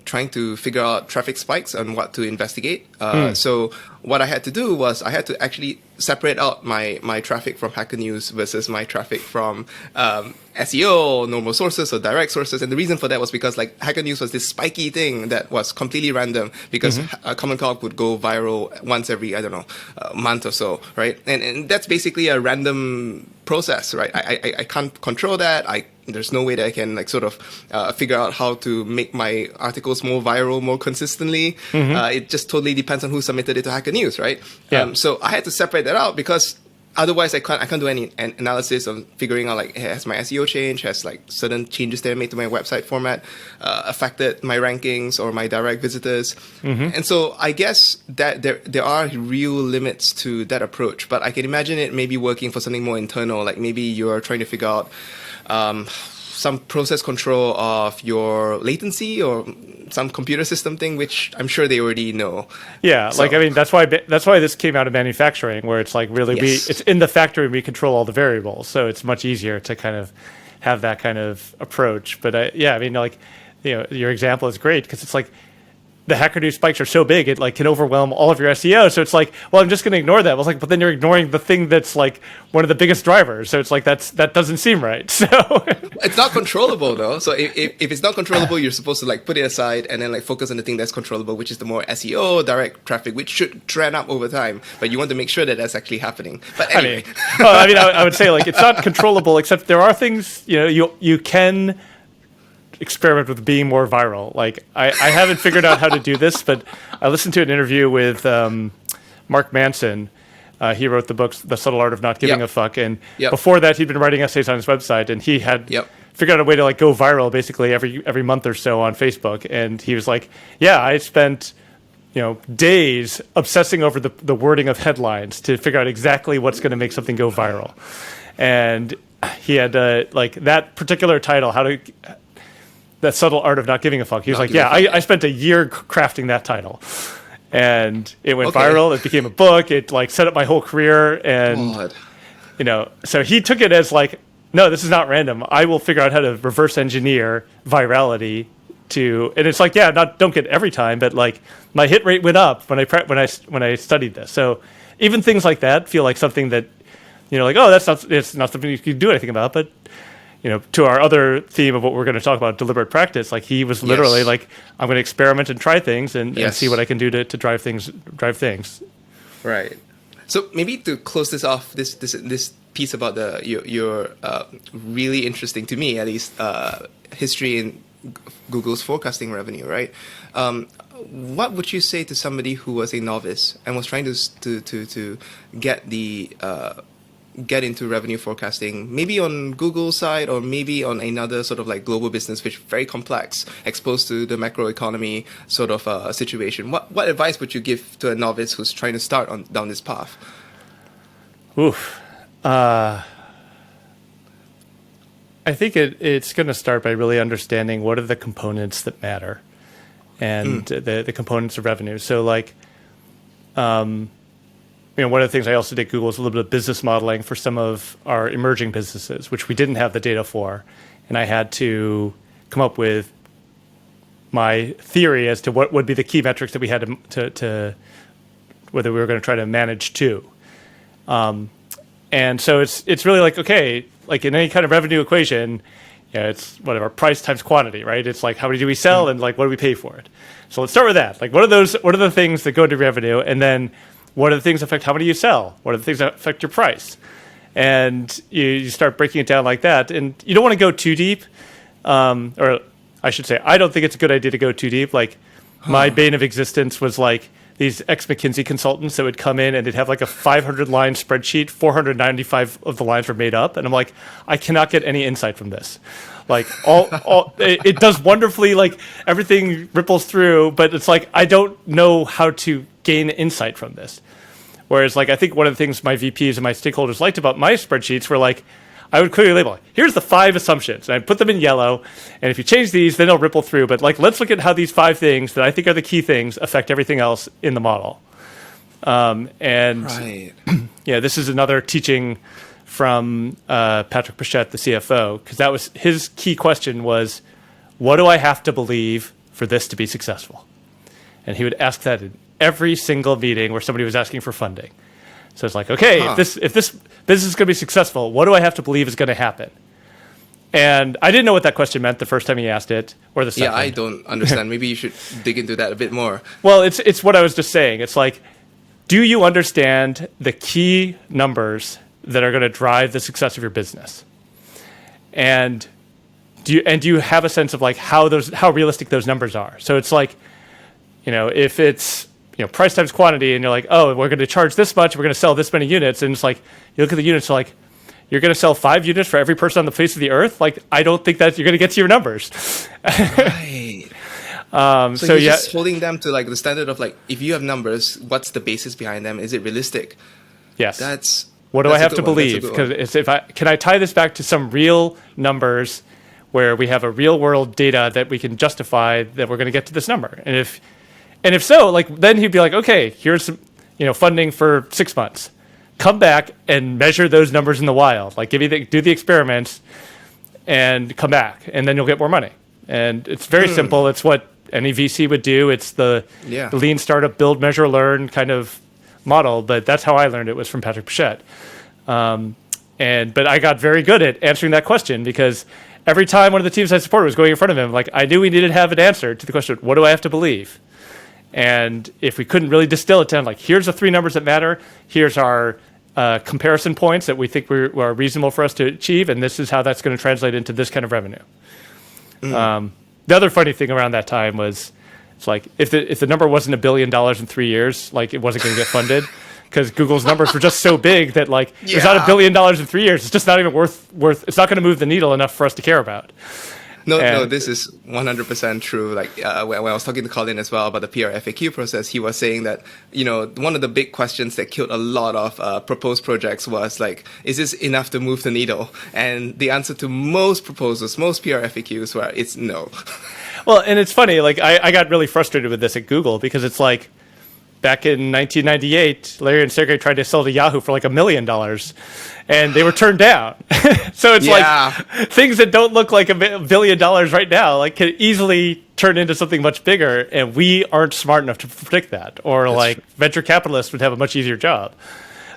trying to figure out traffic spikes and what to investigate. So what I had to do was I had to actually separate out my traffic from Hacker News versus my traffic from SEO, normal sources or direct sources. And the reason for that was because like Hacker News was this spiky thing that was completely random, because a Common Cog would go viral once every, I don't know, month or so, right? And that's basically a random process, right? I can't control that. There's no way that I can like sort of figure out how to make my articles more viral more consistently. It just totally depends on who submitted it to Hacker News, right? Yeah. So I had to separate that out, because otherwise I can't do any analysis on figuring out like, has my SEO changed, has like certain changes that I made to my website format affected my rankings or my direct visitors. And so I guess that there are real limits to that approach, but I can imagine it maybe working for something more internal, like maybe you're trying to figure out some process control of your latency or some computer system thing, which I'm sure they already know. Yeah, so. Like, I mean, that's wwhy this came out of manufacturing, where it's like really it's in the factory and we control all the variables, so it's much easier to kind of have that kind of approach. But I mean, like, your example is great, because it's like the Hacker News spikes are so big, it like can overwhelm all of your SEO. So it's like, well, I'm just going to ignore that. I was like, but then you're ignoring the thing that's like one of the biggest drivers. So it's like that doesn't seem right. So it's not controllable though. So if it's not controllable, you're supposed to like put it aside and then like focus on the thing that's controllable, which is the more SEO, direct traffic, which should trend up over time. But you want to make sure that that's actually happening. But anyway, I would say like it's not controllable, except there are things you can experiment with being more viral. Like I haven't figured out how to do this, but I listened to an interview with Mark Manson. He wrote the books The Subtle Art of Not Giving a Fuck, and before that he'd been writing essays on his website, and he had figured out a way to like go viral basically every month or so on Facebook. And he was like, I spent days obsessing over the wording of headlines to figure out exactly what's going to make something go viral. And he had like that particular title, The Subtle Art of Not Giving a Fuck. He was like, I spent a year crafting that title, and it went viral. It became a book. It like set up my whole career, and so he took it as like, no, this is not random. I will figure out how to reverse engineer virality and it's like, don't get every time, but like my hit rate went up when I studied this. So even things like that feel like something that like, oh, it's not something you can do anything about, but to our other theme of what we're going to talk about, deliberate practice, like he was literally like, I'm going to experiment and try things and see what I can do to drive things. Right. So maybe to close this off, this piece about your really interesting, to me at least, history in Google's forecasting revenue, right? What would you say to somebody who was a novice and was trying to get into revenue forecasting, maybe on Google's side or maybe on another sort of like global business, which is very complex, exposed to the macroeconomy sort of situation? What advice would you give to a novice who's trying to start down this path? I think it's going to start by really understanding what are the components that matter, and the components of revenue. So like, one of the things I also did at Google is a little bit of business modeling for some of our emerging businesses, which we didn't have the data for. And I had to come up with my theory as to what would be the key metrics that we had to whether we were going to try to manage to. And so it's really like, okay, like in any kind of revenue equation, it's whatever, price times quantity, right? It's like, how many do we sell and like, what do we pay for it? So let's start with that. Like, what are the things that go into revenue? And then what are the things that affect how many you sell? What are the things that affect your price? And you start breaking it down like that. And you don't want to go too deep. Or I should say, I don't think it's a good idea to go too deep. Like, my bane of existence was like these ex-McKinsey consultants that would come in and they'd have like a 500-line spreadsheet, 495 of the lines were made up. And I'm like, I cannot get any insight from this. Like, it does wonderfully, like, everything ripples through, but it's like, I don't know how to gain insight from this. Whereas, like, I think one of the things my VPs and my stakeholders liked about my spreadsheets were like, I would clearly label, here's the 5 assumptions, and I'd put them in yellow, and if you change these, then they'll ripple through. But like, let's look at how these 5 things that I think are the key things affect everything else in the model. Right. Yeah, this is another teaching from Patrick Pichette, the CFO, because that was his key question was, what do I have to believe for this to be successful? And he would ask that in every single meeting where somebody was asking for funding. So it's like, okay, if this business is going to be successful, what do I have to believe is going to happen? And I didn't know what that question meant the first time he asked it, or the second. Yeah, I don't understand. Maybe you should dig into that a bit more. Well, it's what I was just saying. It's like, do you understand the key numbers that are going to drive the success of your business? And do you have a sense of like how realistic those numbers are? So it's like, if it's price times quantity, and you're like, oh, we're going to charge this much, we're going to sell this many units, and it's like you look at the units, like you're going to sell 5 units for every person on the face of the earth. Like, I don't think that you're going to get to your numbers. Right. So you're just holding them to like the standard of like, if you have numbers, what's the basis behind them? Is it realistic? Yes. What do I have to believe? Because can I tie this back to some real numbers where we have a real world data that we can justify that we're going to get to this number? And if so, like, then he'd be like, okay, here's some, funding for 6 months. Come back and measure those numbers in the wild. Like, do the experiments and come back, and then you'll get more money. And it's very simple. It's what any VC would do. It's the lean startup, build, measure, learn kind of model. But that's how I learned it, was from Patrick Pichette. But I got very good at answering that question, because every time one of the teams I supported was going in front of him, like, I knew we needed to have an answer to the question, what do I have to believe? And if we couldn't really distill it down, like, here's the 3 numbers that matter, here's our comparison points that we think are reasonable for us to achieve, and this is how that's going to translate into this kind of revenue. The other funny thing around that time was, it's like, if the number wasn't $1 billion in 3 years, like, it wasn't going to get funded, because Google's numbers were just so big that, like, there's not $1 billion in 3 years. It's just not even worth. It's not going to move the needle enough for us to care about. No, this is 100% true. Like, when I was talking to Colin as well about the PR FAQ process, he was saying that, one of the big questions that killed a lot of proposed projects was like, is this enough to move the needle? And the answer to most proposals, most PR FAQs were, it's no. Well, and it's funny, like, I got really frustrated with this at Google, because it's like, back in 1998, Larry and Sergey tried to sell to Yahoo for like $1 million, and they were turned down. So it's like, things that don't look like $1 billion right now, like, can easily turn into something much bigger, and we aren't smart enough to predict that. Or that's like, venture capitalists would have a much easier job.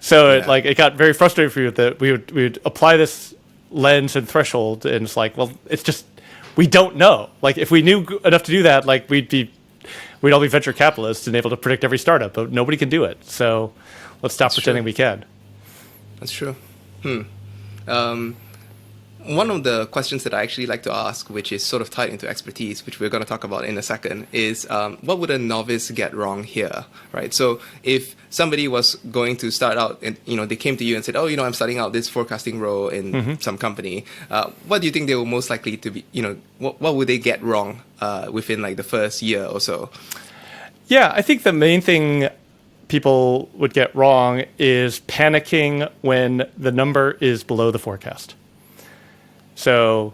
So it got very frustrating for you that we would apply this lens and threshold, and it's like, well, it's just, we don't know. Like, if we knew enough to do that, like, we'd all be venture capitalists and able to predict every startup, but nobody can do it. So let's stop pretending we can. That's true. One of the questions that I actually like to ask, which is sort of tied into expertise, which we're going to talk about in a second, is what would a novice get wrong here, right? So if somebody was going to start out and, they came to you and said, oh, I'm starting out this forecasting role in some company, what do you think they were most likely to be, what would they get wrong within like the first year or so? Yeah, I think the main thing people would get wrong is panicking when the number is below the forecast. So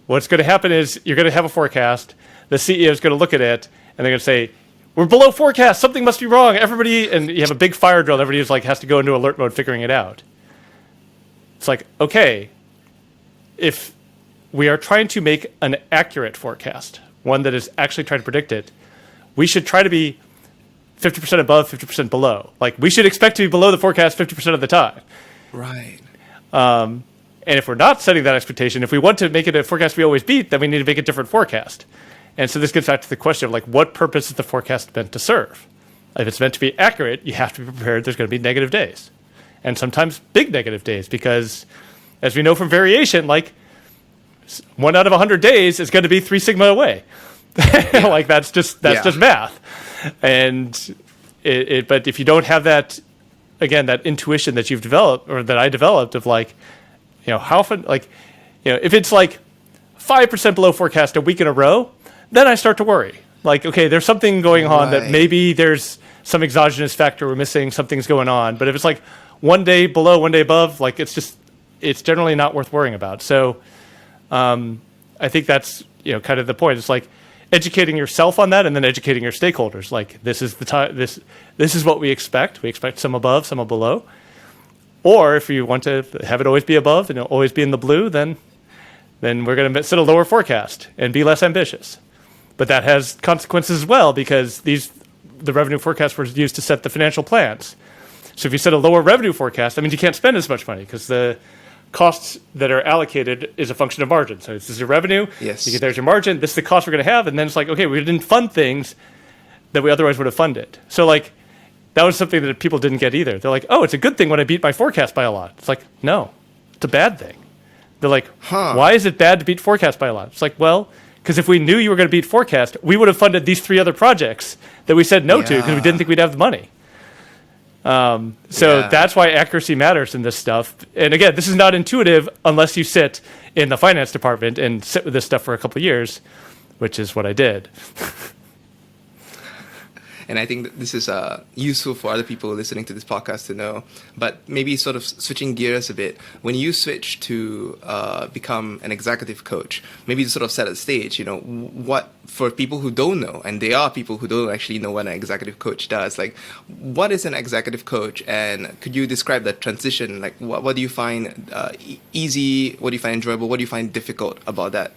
what's going to happen is you're going to have a forecast. The CEO is going to look at it, and they're going to say, we're below forecast. Something must be wrong. Everybody, and you have a big fire drill. Everybody is like, has to go into alert mode figuring it out. It's like, okay, if we are trying to make an accurate forecast, one that is actually trying to predict it, we should try to be 50% above, 50% below. Like, we should expect to be below the forecast 50% of the time. Right. And if we're not setting that expectation, if we want to make it a forecast we always beat, then we need to make a different forecast. And so this gets back to the question of like, what purpose is the forecast meant to serve? If it's meant to be accurate, you have to be prepared there's going to be negative days. And sometimes big negative days, because as we know from variation, like 1 out of 100 days is going to be 3 sigma away. Like that's just math. And but if you don't have that, again, that intuition that you've developed, or that I developed, of like, how often, like, if it's like 5% below forecast a week in a row, then I start to worry. Like, okay, there's something going on, that maybe there's some exogenous factor we're missing, something's going on. But if it's like 1 day below, 1 day above, like it's generally not worth worrying about. So I think that's, kind of the point. It's like educating yourself on that, and then educating your stakeholders. Like, this is the time, this is what we expect. We expect some above, some below. Or if you want to have it always be above and always be in the blue, then we're going to set a lower forecast and be less ambitious. But that has consequences as well, because the revenue forecasts were used to set the financial plans. So if you set a lower revenue forecast, that means you can't spend as much money, because the costs that are allocated is a function of margin. So this is your revenue. Yes. There's your margin. This is the cost we're going to have. And then it's like, okay, we didn't fund things that we otherwise would have funded. So like, that was something that people didn't get either. They're like, oh, it's a good thing when I beat my forecast by a lot. It's like, no, it's a bad thing. They're like, why is it bad to beat forecast by a lot? It's like, well, because if we knew you were going to beat forecast, we would have funded these 3 other projects that we said no to because we didn't think we'd have the money. So that's why accuracy matters in this stuff. And again, this is not intuitive unless you sit in the finance department and sit with this stuff for a couple of years, which is what I did. And I think that this is useful for other people listening to this podcast to know. But maybe sort of switching gears a bit, when you switch to become an executive coach, maybe to sort of set a stage, what, for people who don't know, and there are people who don't actually know what an executive coach does, like, what is an executive coach? And could you describe that transition? Like, what do you find easy? What do you find enjoyable? What do you find difficult about that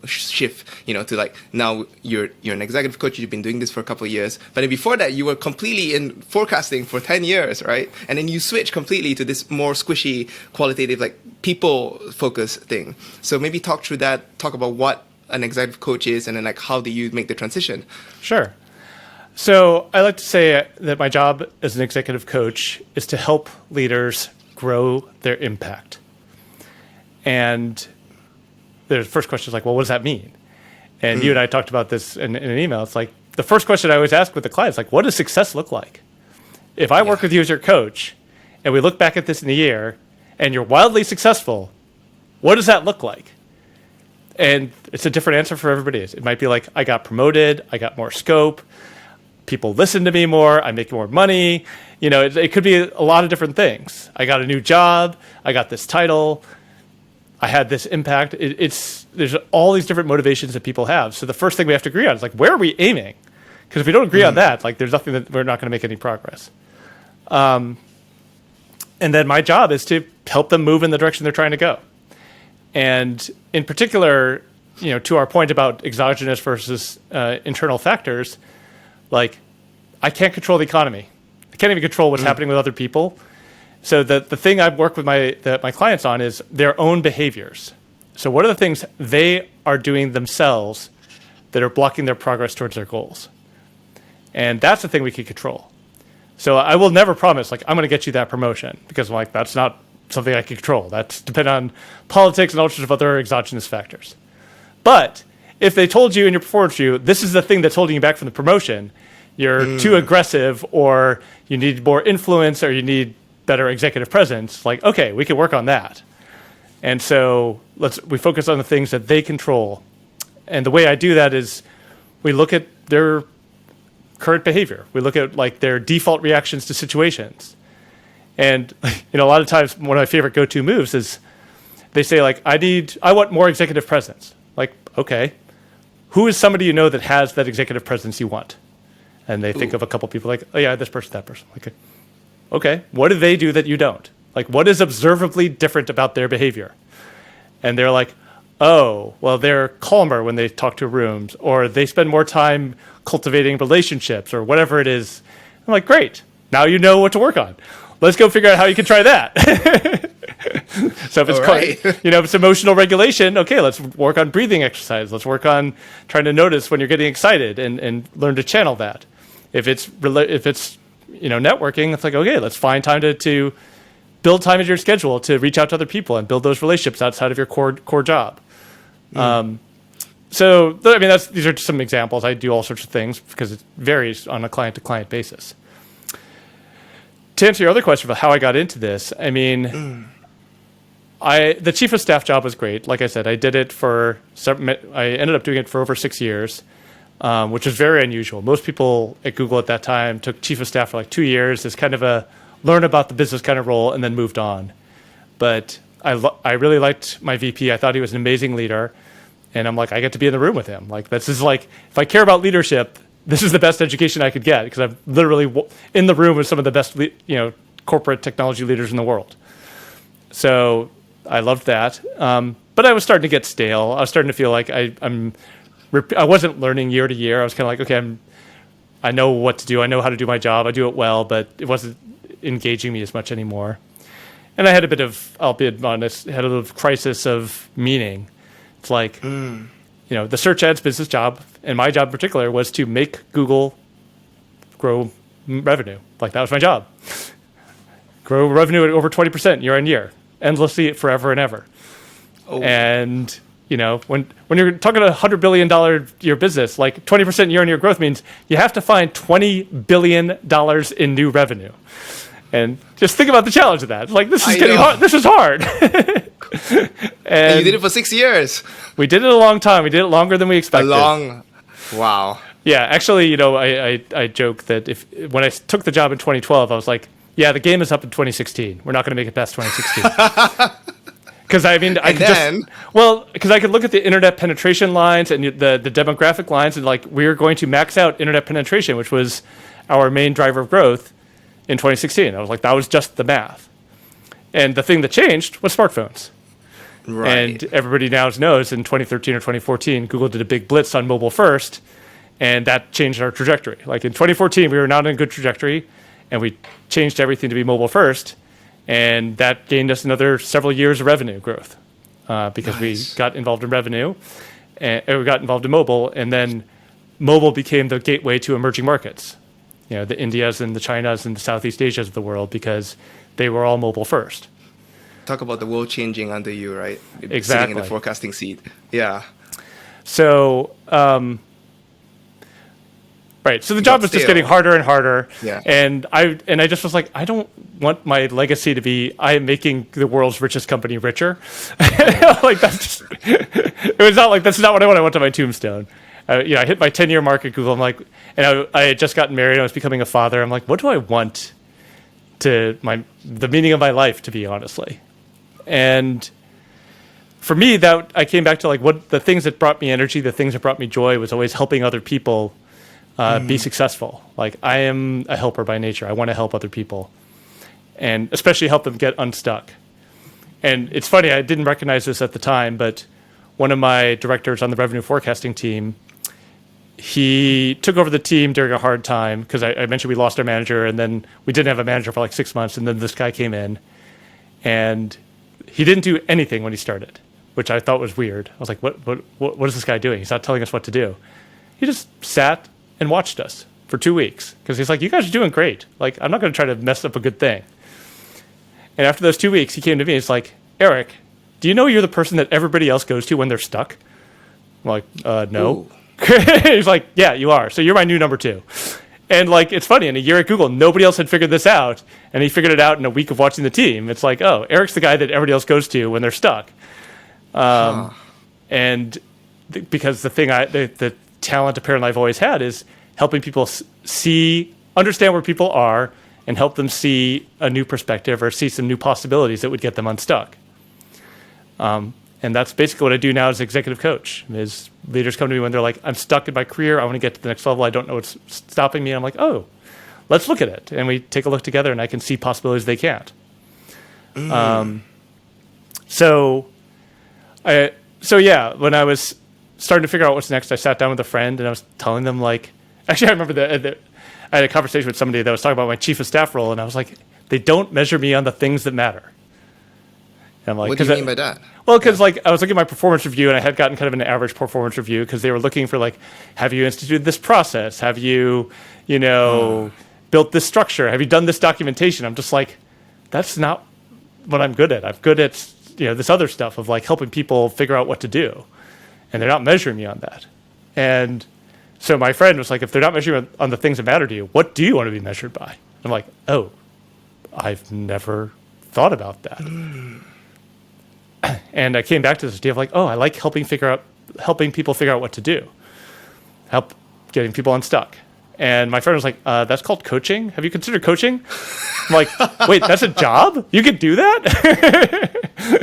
shift, to like, now you're an executive coach, you've been doing this for a couple of years, but then before that you were completely in forecasting for 10 years, right? And then you switch completely to this more squishy, qualitative, like people focused thing. So maybe talk through that, talk about what an executive coach is, and then like, how do you make the transition? Sure. So I like to say that my job as an executive coach is to help leaders grow their impact. And the first question is like, well, what does that mean? And you and I talked about this in an email. It's like, the first question I always ask with the clients, like, what does success look like? If I work with you as your coach and we look back at this in a year and you're wildly successful, what does that look like? And it's a different answer for everybody. It might be like, I got promoted, I got more scope, people listen to me more, I make more money. It could be a lot of different things. I got a new job, I got this title, I had this impact. There's all these different motivations that people have. So the first thing we have to agree on is like, where are we aiming? Because if we don't agree on that, like, there's nothing that we're not going to make any progress. And then my job is to help them move in the direction they're trying to go. And in particular, to our point about exogenous versus internal factors, like, I can't control the economy. I can't even control what's happening with other people. So the thing I work with my clients on is their own behaviors. So what are the things they are doing themselves that are blocking their progress towards their goals? And that's the thing we can control. So I will never promise, like, I'm going to get you that promotion, because like, that's not something I can control. That's dependent on politics and all sorts of other exogenous factors. But if they told you in your performance review, this is the thing that's holding you back from the promotion, you're too aggressive, or you need more influence, or you need better executive presence, like, okay, we can work on that. And so we focus on the things that they control. And the way I do that is we look at their current behavior. We look at like their default reactions to situations. And a lot of times one of my favorite go-to moves is they say like, I want more executive presence. Like, okay, who is somebody that has that executive presence you want? And they think of a couple people like, oh yeah, this person, that person. Like, okay, what do they do that you don't? Like, what is observably different about their behavior? And they're like, oh, well, they're calmer when they talk to rooms, or they spend more time cultivating relationships, or whatever it is. I'm like, great, now you know what to work on. Let's go figure out how you can try that. So if it's if it's emotional regulation, okay, let's work on breathing exercise. Let's work on trying to notice when you're getting excited and learn to channel that. If it's networking, it's like, okay, let's find time to build time into your schedule to reach out to other people and build those relationships outside of your core job. So these are just some examples. I do all sorts of things because it varies on a client to client basis. To answer your other question about how I got into this, the chief of staff job was great. Like I said, I did it I ended up doing it for over 6 years, which is very unusual. Most people at Google at that time took chief of staff for like 2 years as kind of a learn about the business kind of role and then moved on. But I really liked my VP. I thought he was an amazing leader. And I'm like, I get to be in the room with him. Like, this is like, if I care about leadership, this is the best education I could get because I'm literally in the room with some of the best, corporate technology leaders in the world. So I loved that. But I was starting to get stale. I was starting to feel like I wasn't learning year to year. I was kind of like, okay, I know what to do. I know how to do my job. I do it well, but it wasn't engaging me as much anymore. And I had a bit of, I'll be honest, had a little crisis of meaning. It's like, the search ads business job, and my job in particular, was to make Google grow revenue. Like, that was my job. Grow revenue at over 20% year on year, endlessly, forever and ever. Oh. And, when you're talking a $100 billion year business, like 20% year on year growth means you have to find $20 billion in new revenue. And just think about the challenge of that. Like, this is getting hard. This is hard. And you did it for 6 years. We did it a long time. We did it longer than we expected. Wow. Yeah, actually, I joke that when I took the job in 2012, I was like, yeah, the game is up in 2016. We're not going to make it past 2016. Because because I could look at the internet penetration lines and the demographic lines, and like, we're going to max out internet penetration, which was our main driver of growth in 2016. I was like, that was just the math. And the thing that changed was smartphones. Right. And everybody now knows in 2013 or 2014, Google did a big blitz on mobile first, and that changed our trajectory. Like, in 2014, we were not in a good trajectory, and we changed everything to be mobile first, and that gained us another several years of revenue growth because we got involved in revenue, and we got involved in mobile, and then mobile became the gateway to emerging markets. The Indias and the Chinas and the Southeast Asias of the world, because they were all mobile first. Talk about the world changing under you, right? Exactly. Sitting in the forecasting seat. Yeah. So, right. So the job was just getting harder and harder. Yeah. And I just was like, I don't want my legacy to be I am making the world's richest company richer. Like, that's just, it was not like, that's not what I want to my tombstone. I hit my 10-year mark at Google. I'm like, and I had just gotten married. I was becoming a father. I'm like, what do I want the meaning of my life to be, honestly? And for me, that I came back to like what the things that brought me energy, the things that brought me joy was always helping other people be successful. Like, I am a helper by nature. I want to help other people, and especially help them get unstuck. And it's funny, I didn't recognize this at the time, but one of my directors on the revenue forecasting team, he took over the team during a hard time because I mentioned we lost our manager, and then we didn't have a manager for like 6 months, and then this guy came in, and he didn't do anything when he started, which I thought was weird. I was like, what is this guy doing? He's not telling us what to do. He just sat and watched us for 2 weeks because he's like, you guys are doing great. Like, I'm not going to try to mess up a good thing. And after those 2 weeks, he came to me. He's like, Eric, do you know you're the person that everybody else goes to when they're stuck? I'm like, no. He's like, yeah, you are. So you're my new number 2. And like, it's funny, in a year at Google, nobody else had figured this out. And he figured it out in a week of watching the team. It's like, oh, Eric's the guy that everybody else goes to when they're stuck. And because the talent apparently I've always had is helping people understand where people are and help them see a new perspective or see some new possibilities that would get them unstuck. And that's basically what I do now as executive coach. Is leaders come to me when they're like, I'm stuck in my career. I want to get to the next level. I don't know what's stopping me. And I'm like, oh, let's look at it. And we take a look together, and I can see possibilities they can't. So when I was starting to figure out what's next, I sat down with a friend, and I was telling them, like, actually, I remember I had a conversation with somebody that was talking about my chief of staff role, and I was like, they don't measure me on the things that matter. I'm like, what do you mean by that? Well, because like I was looking at my performance review, and I had gotten kind of an average performance review because they were looking for like, have you instituted this process? Have you, built this structure? Have you done this documentation? I'm just like, that's not what I'm good at. I'm good at this other stuff of like helping people figure out what to do, and they're not measuring me on that. And so my friend was like, if they're not measuring on the things that matter to you, what do you want to be measured by? I'm like, oh, I've never thought about that. And I came back to this idea of like, oh, I like helping people figure out what to do, help getting people unstuck. And my friend was like, that's called coaching. Have you considered coaching? I'm like, wait, that's a job? You could do that?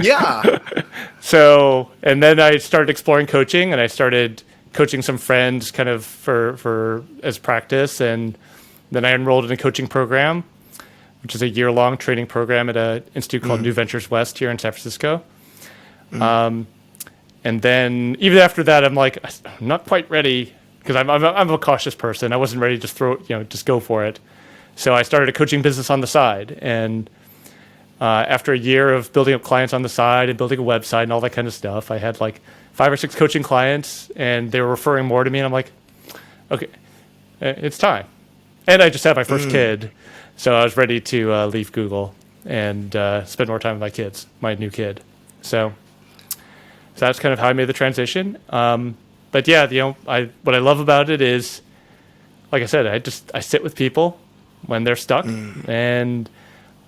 Yeah. So, and then I started exploring coaching, and I started coaching some friends kind of for as practice. And then I enrolled in a coaching program, which is a year-long training program at an institute called New Ventures West here in San Francisco. And then even after that, I'm like, I'm not quite ready because I'm a cautious person. I wasn't ready to just go for it. So I started a coaching business on the side. And after a year of building up clients on the side and building a website and all that kind of stuff, I had like 5 or 6 coaching clients, and they were referring more to me. And I'm like, okay, it's time. And I just had my first kid, so I was ready to leave Google and spend more time with my kids, my new kid. So that's kind of how I made the transition. But yeah, what I love about it is, like I said, I sit with people when they're stuck, and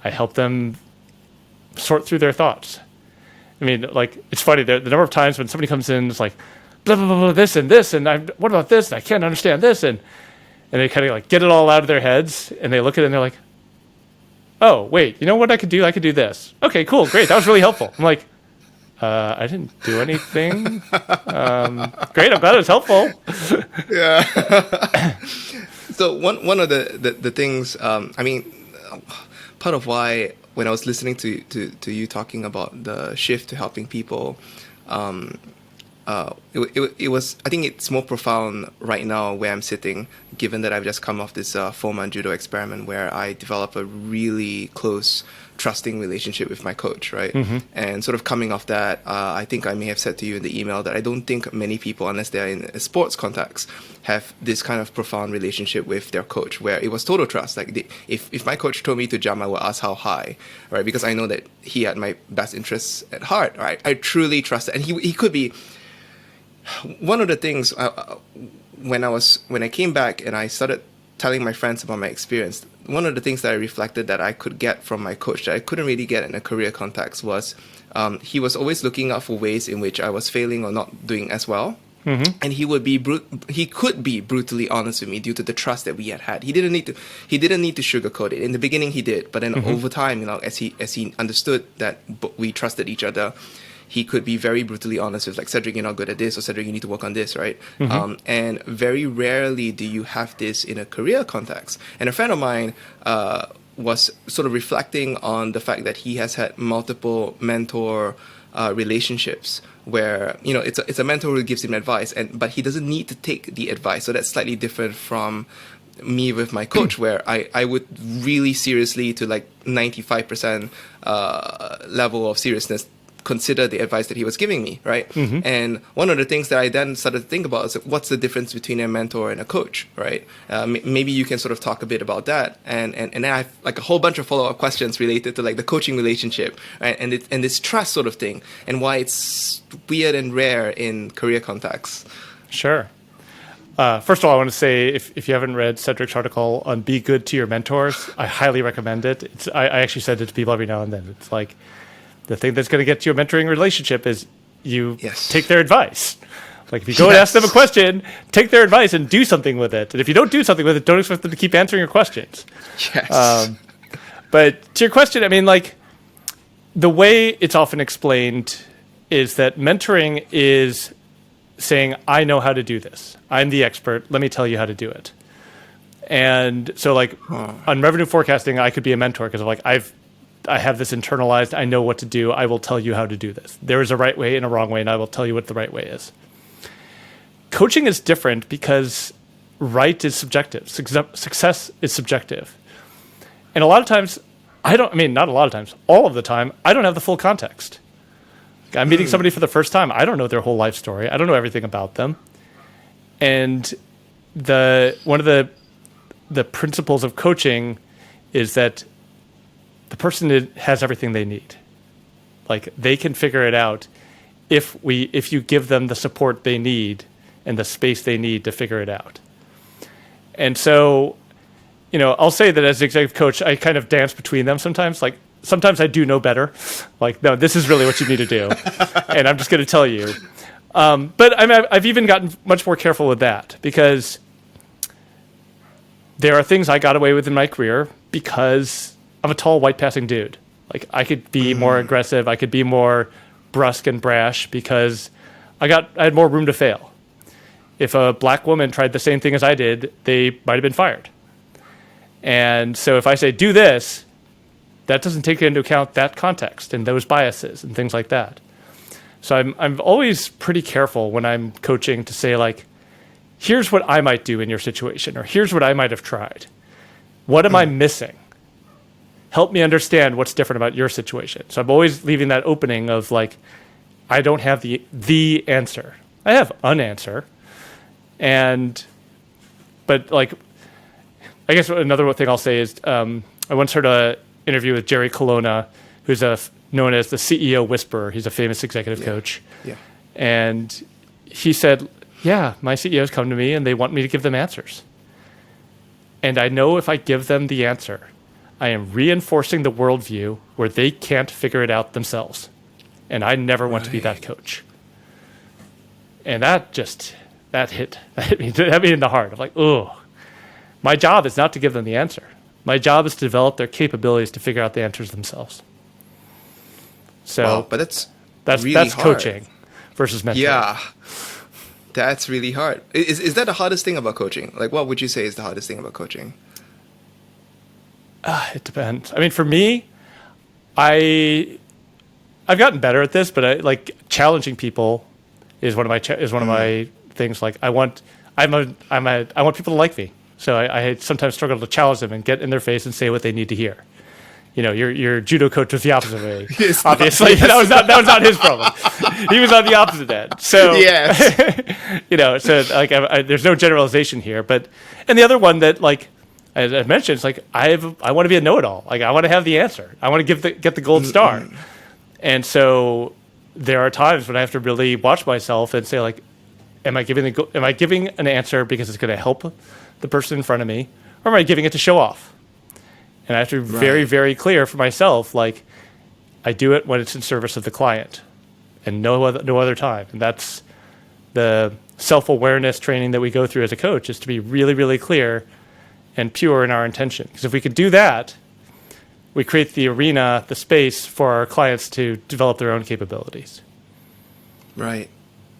I help them sort through their thoughts. I mean, like, it's funny, the number of times when somebody comes in and is like, blah, blah, blah, blah, this and this, and what about this, and I can't understand this, and they kind of like get it all out of their heads, and they look at it and they're like, oh, wait, you know what I could do? I could do this. Okay, cool, great, that was really helpful. I'm like, I didn't do anything. Great, I'm glad it was helpful. Yeah. So one of the things, part of why when I was listening to you talking about the shift to helping people, it was, I think it's more profound right now where I'm sitting, given that I've just come off this 4-month judo experiment where I developed a really close, trusting relationship with my coach, right? And sort of coming off that, I think I may have said to you in the email that I don't think many people, unless they're in a sports context, have this kind of profound relationship with their coach where it was total trust. Like if my coach told me to jump, I would ask how high, right? Because I know that he had my best interests at heart, right? I truly trusted, and he could be. One of the things when I came back and I started telling my friends about my experience, one of the things that I reflected that I could get from my coach that I couldn't really get in a career context was he was always looking out for ways in which I was failing or not doing as well. And he could be brutally honest with me due to the trust that we had. He didn't need to sugarcoat it. In the beginning he did, but then over time, as he understood that we trusted each other, he could be very brutally honest with, like, Cedric, you're not good at this, or Cedric, you need to work on this, right? And very rarely do you have this in a career context. And a friend of mine was sort of reflecting on the fact that he has had multiple mentor relationships where, it's a mentor who gives him advice, but he doesn't need to take the advice. So that's slightly different from me with my coach, where I would really seriously, to like 95% level of seriousness, consider the advice that he was giving me, right? And one of the things that I then started to think about is, what's the difference between a mentor and a coach, right? Maybe you can sort of talk a bit about that, and then I have like a whole bunch of follow-up questions related to like the coaching relationship, right? And this trust sort of thing, and why it's weird and rare in career contexts. Sure. First of all, I want to say, if you haven't read Cedric's article on Be Good to Your Mentors, I highly recommend it. I actually send it to people every now and then. It's like, the thing that's going to get you a mentoring relationship is you take their advice. Like, if you go and ask them a question, take their advice and do something with it. And if you don't do something with it, don't expect them to keep answering your questions. Yes. But to your question, I mean, like, the way it's often explained is that mentoring is saying, I know how to do this. I'm the expert. Let me tell you how to do it. And so, like, on revenue forecasting, I could be a mentor because I'm like, I have this internalized. I know what to do. I will tell you how to do this. There is a right way and a wrong way, and I will tell you what the right way is. Coaching is different because right is subjective. Success is subjective. And a lot of times not a lot of times, all of the time, I don't have the full context. I'm meeting somebody for the first time. I don't know their whole life story. I don't know everything about them. And one of the principles of coaching is that the person has everything they need. Like, they can figure it out if you give them the support they need and the space they need to figure it out. And so, I'll say that as an executive coach, I kind of dance between them sometimes. Like, sometimes I do know better. Like, no, this is really what you need to do. And I'm just going to tell you. But I've even gotten much more careful with that, because there are things I got away with in my career because I'm a tall, white-passing dude. Like, I could be more aggressive. I could be more brusque and brash because I had more room to fail. If a black woman tried the same thing as I did, they might have been fired. And so if I say, do this, that doesn't take into account that context and those biases and things like that. So I'm always pretty careful when I'm coaching to say, like, here's what I might do in your situation, or here's what I might have tried. What am I missing? Help me understand what's different about your situation. So I'm always leaving that opening of, like, I don't have the answer. I have an answer. But like, I guess another thing I'll say is I once heard an interview with Jerry Colonna, who's known as the CEO Whisperer. He's a famous executive coach. Yeah. And he said, yeah, my CEOs come to me and they want me to give them answers. And I know if I give them the answer, I am reinforcing the worldview where they can't figure it out themselves. And I never want to be that coach. And that hit me in the heart. I'm like, oh, my job is not to give them the answer. My job is to develop their capabilities to figure out the answers themselves. So, wow, but that's hard. Coaching versus mentoring. Yeah, that's really hard. Is that the hardest thing about coaching? Like, what would you say is the hardest thing about coaching? It depends. I mean, for me, I've gotten better at this, but I like challenging people is one of my things. Like, I want people to like me. So I sometimes struggle to challenge them and get in their face and say what they need to hear. Your judo coach was the opposite way. Obviously, that was not his problem. He was on the opposite end. So yes. So like there's no generalization here. And the other one that, like, as I mentioned, it's like I want to be a know-it-all. Like, I want to have the answer. I want to get the gold star. And so there are times when I have to really watch myself and say, like, am I giving an answer because it's going to help the person in front of me, or am I giving it to show off? And I have to be very, very clear for myself, like, I do it when it's in service of the client and no other time. And that's the self-awareness training that we go through as a coach, is to be really, really clear and pure in our intention. Because if we could do that, we create the arena, the space for our clients to develop their own capabilities. Right.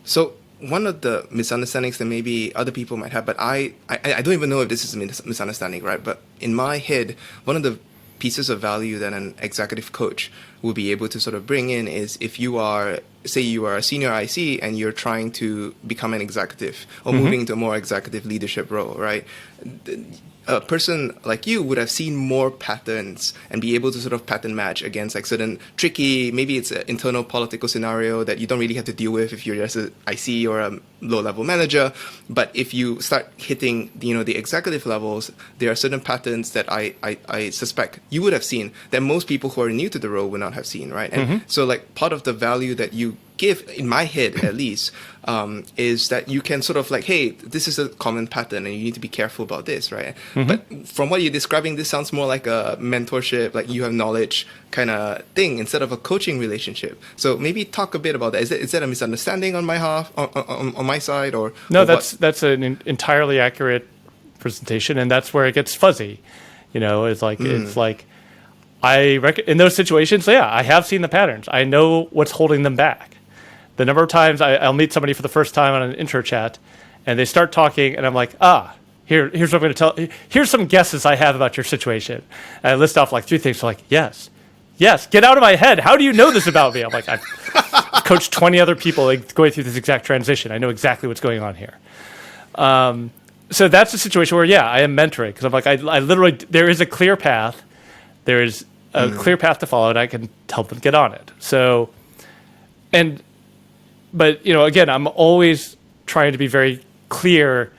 So one of the misunderstandings that maybe other people might have, but I don't even know if this is a misunderstanding, right? But in my head, one of the pieces of value that an executive coach will be able to sort of bring in is if you are, say you are a senior IC and you're trying to become an executive or moving to a more executive leadership role, right? A person like you would have seen more patterns and be able to sort of pattern match against like certain tricky, maybe it's an internal political scenario that you don't really have to deal with if you're just an IC or a low-level manager. But if you start hitting, the executive levels, there are certain patterns that I suspect you would have seen that most people who are new to the role would not have seen, right? And so like part of the value that you give, in my head at least, is that you can sort of like, hey, this is a common pattern and you need to be careful about this, right? But from what you're describing, this sounds more like a mentorship, like you have knowledge kind of thing instead of a coaching relationship. So maybe talk a bit about that. Is that a misunderstanding on my half, on my side, or no? Or that's an entirely accurate presentation, and that's where it gets fuzzy. It's like in those situations, I have seen the patterns. I know what's holding them back. The number of times I'll meet somebody for the first time on an intro chat, and they start talking, and I'm like, here's what I'm going to tell. Here's some guesses I have about your situation. And I list off like 3 things. So like, yes, get out of my head. How do you know this about me? I'm like, I've coached 20 other people like, going through this exact transition. I know exactly what's going on here. So that's a situation where, I am mentoring, because I'm like, I literally, there is a clear path. There is a clear path to follow, and I can help them get on it. So, but again, I'm always trying to be very clear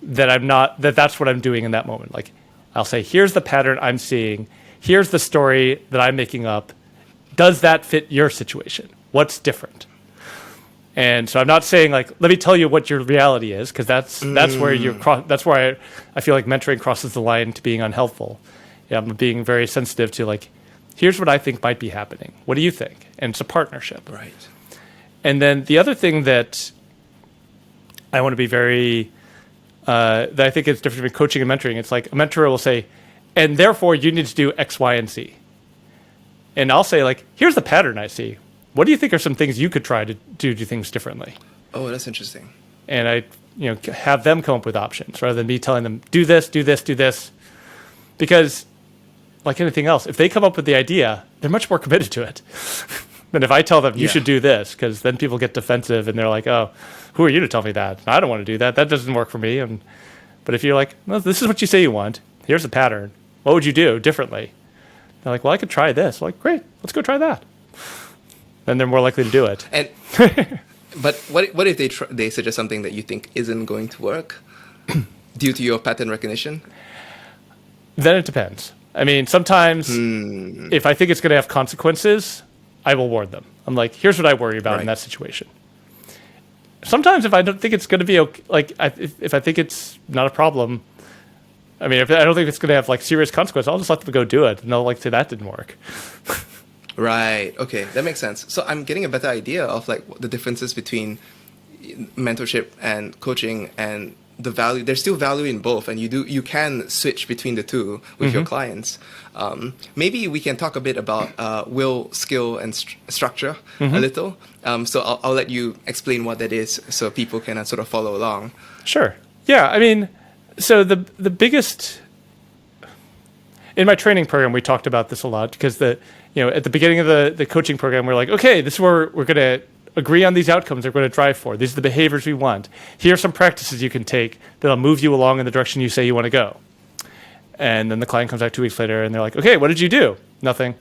that that's what I'm doing in that moment. Like, I'll say, here's the pattern I'm seeing. Here's the story that I'm making up. Does that fit your situation? What's different? And so I'm not saying like, let me tell you what your reality is, because that's where that's where I feel like mentoring crosses the line to being unhelpful. Yeah, I'm being very sensitive to like, here's what I think might be happening. What do you think? And it's a partnership. Right. And then the other thing that I want to be very, that I think is different between coaching and mentoring. It's like a mentor will say, and therefore you need to do X, Y, and Z. And I'll say like, here's the pattern I see. What do you think are some things you could try to do things differently? Oh, that's interesting. And I, have them come up with options rather than me telling them, do this, do this, do this. Because like anything else, if they come up with the idea, they're much more committed to it than if I tell them you should do this, because then people get defensive and they're like, oh, who are you to tell me that? I don't want to do that. That doesn't work for me. But if you're like, well, this is what you say you want. Here's the pattern. What would you do differently? They're like, well, I could try this. I'm like, great, let's go try that. Then they're more likely to do it. And but what if they suggest something that you think isn't going to work due to your pattern recognition? Then it depends. I mean, sometimes if I think it's going to have consequences, I will warn them. I'm like, here's what I worry about in that situation. Sometimes if I don't think it's going to be okay, like if I think it's not a problem, I mean, if I don't think it's going to have like serious consequences, I'll just let them go do it, and they'll like say that didn't work. Right. Okay, that makes sense. So I'm getting a better idea of like the differences between mentorship and coaching, and the value. There's still value in both, and you can switch between the two with your clients. Maybe we can talk a bit about will, skill, and structure a little. So I'll let you explain what that is, so people can sort of follow along. Sure. Yeah. I mean, so the biggest in my training program, we talked about this a lot, because at the beginning of the coaching program, we're like, okay, this is where we're going to agree on these outcomes we're going to drive for. These are the behaviors we want. Here are some practices you can take that'll move you along in the direction you say you want to go. And then the client comes back 2 weeks later, and they're like, okay, what did you do? Nothing.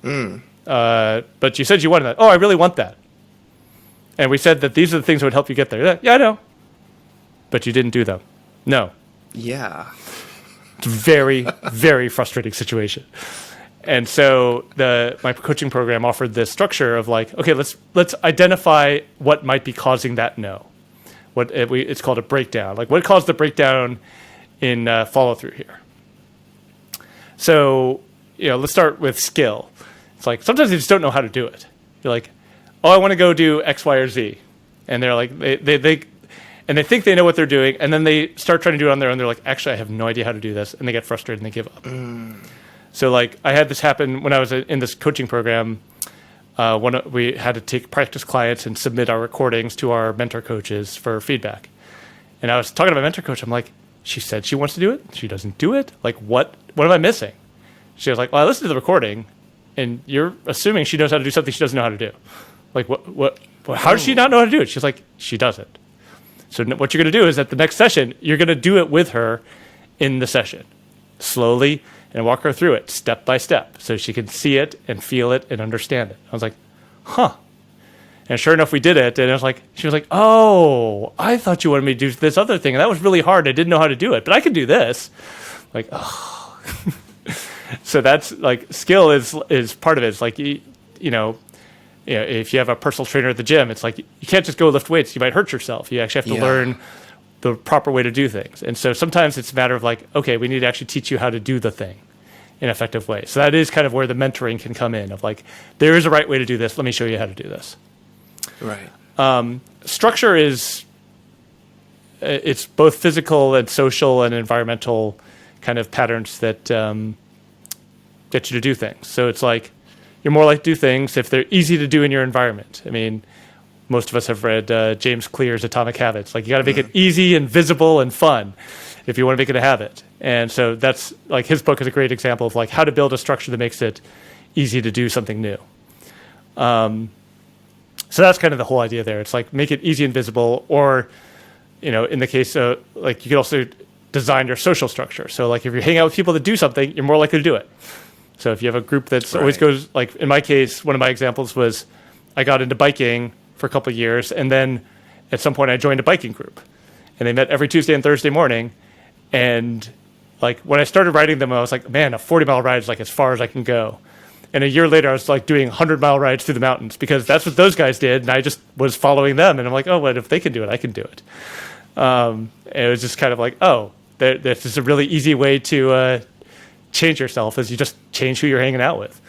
But you said you wanted that. Oh, I really want that. And we said that these are the things that would help you get there. Yeah, I know. But you didn't do them. No. Yeah. It's a very, very frustrating situation. And so my coaching program offered this structure of like, okay, let's identify what might be causing that no. It's called a breakdown. Like, what caused the breakdown in follow through here? So let's start with skill. It's like sometimes you just don't know how to do it. You're like, oh, I want to go do X, Y, or Z, and they're like they think they know what they're doing, and then they start trying to do it on their own. They're like, actually, I have no idea how to do this, and they get frustrated and they give up. So like I had this happen when I was in this coaching program. We had to take practice clients and submit our recordings to our mentor coaches for feedback. And I was talking to my mentor coach. I'm like, she said she wants to do it. She doesn't do it. Like, what am I missing? She was like, well, I listened to the recording, and you're assuming she knows how to do something she doesn't know how to do. Like, how does she not know how to do it? She's like, she doesn't. So what you're going to do is at the next session, you're going to do it with her in the session, slowly, and walk her through it step by step so she can see it and feel it and understand it. I was like, huh. And sure enough, we did it. And she was like, oh, I thought you wanted me to do this other thing. And that was really hard. I didn't know how to do it, but I can do this. Like, oh. So that's like skill is part of it. It's like, if you have a personal trainer at the gym, it's like you can't just go lift weights. You might hurt yourself. You actually have to learn the proper way to do things. And so sometimes it's a matter of like, okay, we need to actually teach you how to do the thing in an effective way. So that is kind of where the mentoring can come in, of like, there is a right way to do this. Let me show you how to do this. Right. Structure it's both physical and social and environmental kind of patterns that get you to do things. So it's like, you're more likely to do things if they're easy to do in your environment. I mean, most of us have read James Clear's Atomic Habits. Like, you got to make it easy and visible and fun if you want to make it a habit. And so that's like, his book is a great example of like how to build a structure that makes it easy to do something new. So that's kind of the whole idea there. It's like, make it easy and visible, or, in the case of like, you could also design your social structure. So like if you're hanging out with people that do something, you're more likely to do it. So if you have a group that's always goes, like in my case, one of my examples was I got into biking for a couple of years, and then at some point I joined a biking group, and they met every Tuesday and Thursday morning. And like when I started riding them, I was like, man, a 40-mile ride is like as far as I can go. And a year later, I was like doing 100-mile rides through the mountains because that's what those guys did, and I just was following them. And I'm like, oh, well, if they can do it, I can do it. And it was just kind of like, oh, this is a really easy way to change yourself, is you just change who you're hanging out with.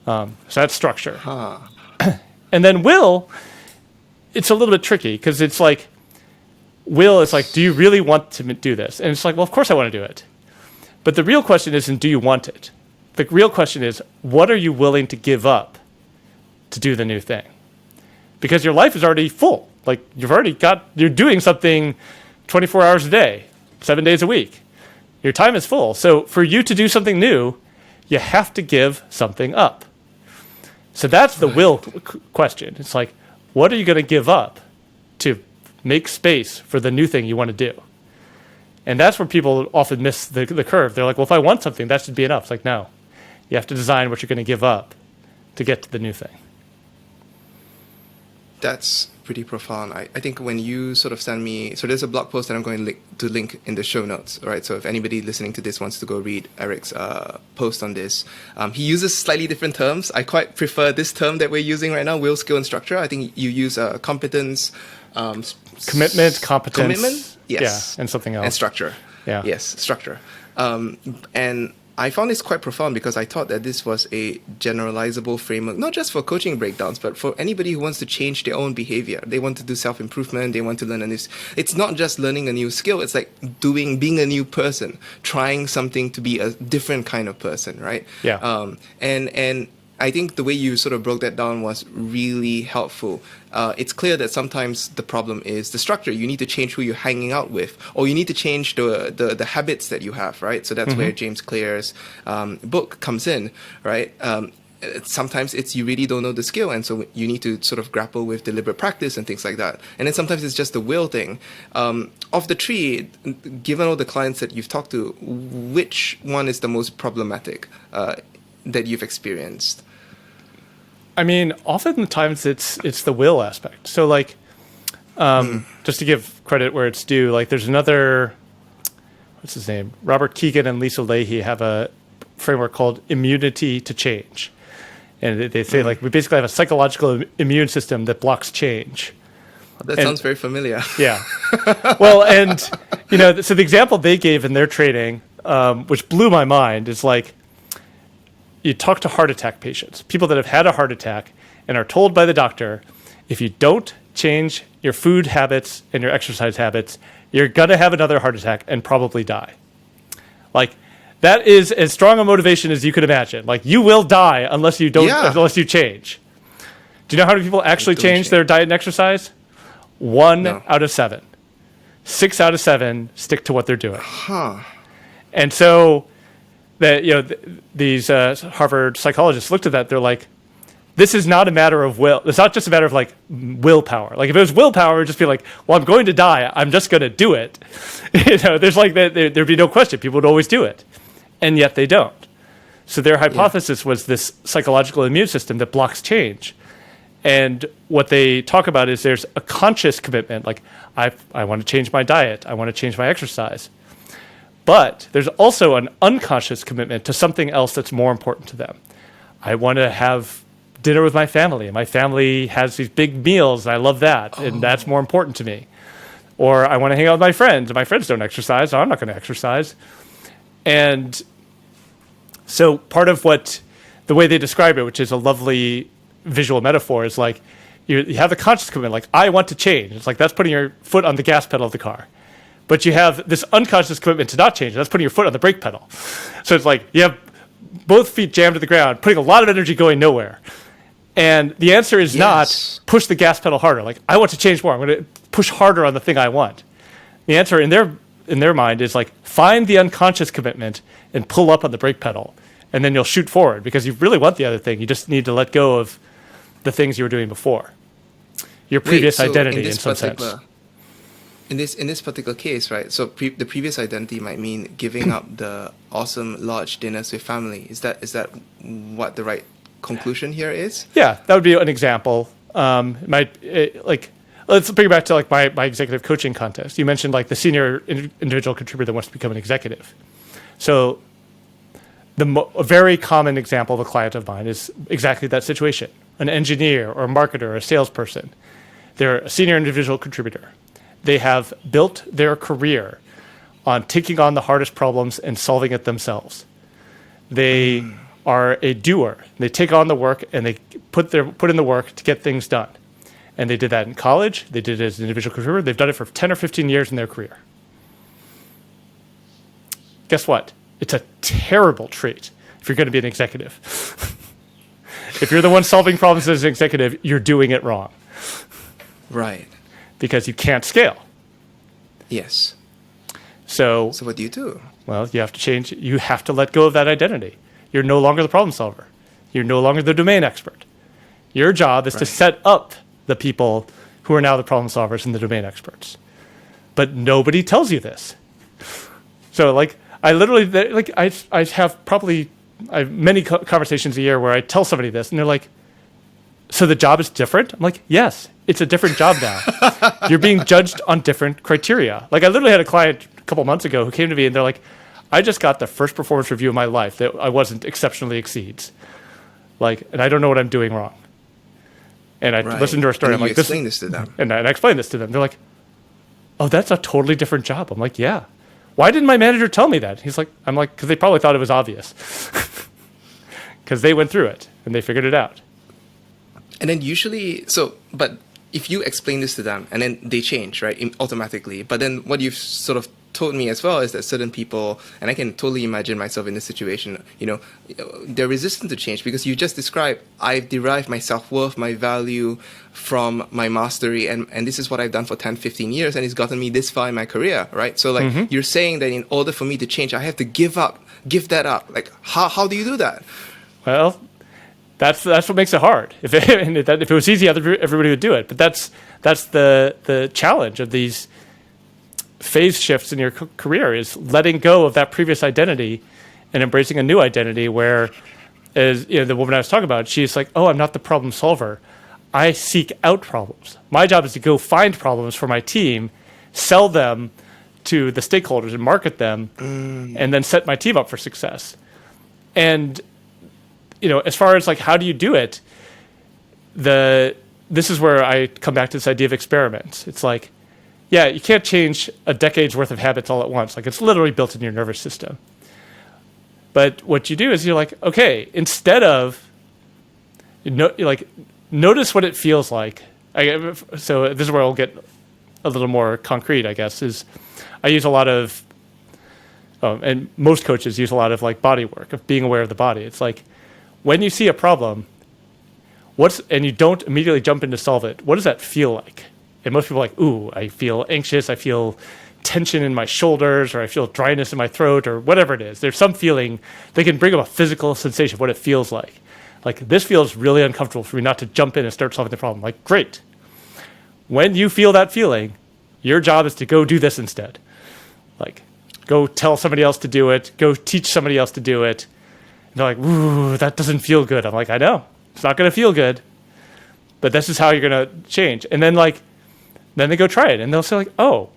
So that's structure. Huh. And then will, it's a little bit tricky because it's like, will is like, do you really want to do this? And it's like, well, of course I want to do it. But the real question isn't, do you want it? The real question is, what are you willing to give up to do the new thing? Because your life is already full. Like you're doing something 24 hours a day, 7 days a week. Your time is full. So for you to do something new, you have to give something up. So that's the will question. It's like, what are you going to give up to make space for the new thing you want to do? And that's where people often miss the curve. They're like, well, if I want something, that should be enough. It's like, no. You have to design what you're going to give up to get to the new thing. That's pretty profound. I think when you sort of send me, so there's a blog post that I'm going to link in the show notes, right? So if anybody listening to this wants to go read Eric's post on this, he uses slightly different terms. I quite prefer this term that we're using right now, will, skill, and structure. I think you use competence, commitment, competence, yes, and something else, and structure, yes, structure, and I found this quite profound because I thought that this was a generalizable framework, not just for coaching breakdowns, but for anybody who wants to change their own behavior. They want to do self-improvement. They want to learn a new. It's not just learning a new skill. It's like being a new person, trying something to be a different kind of person, right? Yeah. And I think the way you sort of broke that down was really helpful. It's clear that sometimes the problem is the structure. You need to change who you're hanging out with, or you need to change the habits that you have, right? So that's where James Clear's book comes in, right? Sometimes it's you really don't know the skill, and so you need to sort of grapple with deliberate practice and things like that. And then sometimes it's just the will thing. Of the three, given all the clients that you've talked to, which one is the most problematic that you've experienced? I mean, oftentimes it's the will aspect. So like, just to give credit where it's due, like there's another, what's his name? Robert Keegan and Lisa Leahy have a framework called immunity to change. And they say like, we basically have a psychological immune system that blocks change. That sounds very familiar. Yeah. Well, and so the example they gave in their training, which blew my mind, is like, you talk to heart attack patients, people that have had a heart attack and are told by the doctor, if you don't change your food habits and your exercise habits, you're going to have another heart attack and probably die. Like, that is as strong a motivation as you could imagine. Like, you will die unless you unless you change. Do you know how many people actually change their diet and exercise? 1 out of 7. 6 out of 7 stick to what they're doing. Huh. And so these Harvard psychologists looked at that. They're like, this is not a matter of will. It's not just a matter of like willpower. Like if it was willpower, it'd just be like, well, I'm going to die. I'm just going to do it. There's like there'd be no question. People would always do it, and yet they don't. So their hypothesis was this psychological immune system that blocks change. And what they talk about is there's a conscious commitment. Like I want to change my diet. I want to change my exercise. But there's also an unconscious commitment to something else that's more important to them. I want to have dinner with my family, and my family has these big meals, and I love that, and that's more important to me. Or I want to hang out with my friends, and my friends don't exercise, so I'm not going to exercise. And so part of the way they describe it, which is a lovely visual metaphor, is like you have the conscious commitment, like I want to change. It's like that's putting your foot on the gas pedal of the car. But you have this unconscious commitment to not change. That's putting your foot on the brake pedal. So it's like you have both feet jammed to the ground, putting a lot of energy going nowhere. And the answer is not push the gas pedal harder. Like, I want to change more. I'm going to push harder on the thing I want. The answer in their mind is like, find the unconscious commitment and pull up on the brake pedal. And then you'll shoot forward because you really want the other thing. You just need to let go of the things you were doing before. Your previous identity in some sense. in this particular case, right? So the previous identity might mean giving up the awesome large dinners with family. Is that what the right conclusion here is? Yeah, that would be an example. Let's bring it back to like my executive coaching contest. You mentioned like the senior individual contributor that wants to become an executive. So a very common example of a client of mine is exactly that situation. An engineer or a marketer or a salesperson. They're a senior individual contributor. They have built their career on taking on the hardest problems and solving it themselves. They are a doer. They take on the work and they put in the work to get things done. And they did that in college. They did it as an individual contributor. They've done it for 10 or 15 years in their career. Guess what? It's a terrible trait if you're going to be an executive. If you're the one solving problems as an executive, you're doing it wrong. Right. Because you can't scale. Yes. So what do you do? Well, you have to change. You have to let go of that identity. You're no longer the problem solver. You're no longer the domain expert. Your job is to set up the people who are now the problem solvers and the domain experts. But nobody tells you this. So like, I literally, like, I have many conversations a year where I tell somebody this and they're like, so the job is different? I'm like, yes, it's a different job now. You're being judged on different criteria. Like I literally had a client a couple months ago who came to me and they're like, I just got the first performance review of my life that I wasn't exceptionally exceeds. Like, and I don't know what I'm doing wrong. And I listened to her story. And I'm you like, explain this to them. And I explained this to them. They're like, oh, that's a totally different job. I'm like, yeah. Why didn't my manager tell me that? I'm like, because they probably thought it was obvious. Because they went through it and they figured it out. And then usually, but if you explain this to them and then they change, right, automatically. But then what you've sort of told me as well is that certain people, and I can totally imagine myself in this situation, they're resistant to change because you just described, I've derived my self-worth, my value from my mastery, and this is what I've done for 10, 15 years, and it's gotten me this far in my career, right? So like you're saying that in order for me to change, I have to give that up. Like how do you do that? Well, that's what makes it hard. If it was easy, everybody would do it. But that's the challenge of these phase shifts in your career is letting go of that previous identity and embracing a new identity where, as the woman I was talking about, she's like, oh, I'm not the problem solver. I seek out problems. My job is to go find problems for my team, sell them to the stakeholders and market them, and then set my team up for success. And, as far as like, how do you do it? This is where I come back to this idea of experiments. It's like, yeah, you can't change a decade's worth of habits all at once. Like it's literally built in your nervous system. But what you do is you're like, okay, instead of, notice what it feels like. So this is where I'll get a little more concrete, I guess, is I use a lot of, and most coaches use a lot of like body work, of being aware of the body. It's like, when you see a problem, and you don't immediately jump in to solve it, what does that feel like? And most people are like, ooh, I feel anxious, I feel tension in my shoulders, or I feel dryness in my throat, or whatever it is. There's some feeling, they can bring up a physical sensation of what it feels like. Like, this feels really uncomfortable for me not to jump in and start solving the problem. Like, great. When you feel that feeling, your job is to go do this instead. Like, go tell somebody else to do it, go teach somebody else to do it. And they're like, ooh, that doesn't feel good. I'm like, I know, it's not going to feel good, but this is how you're going to change. And then they go try it, and they'll say like, oh,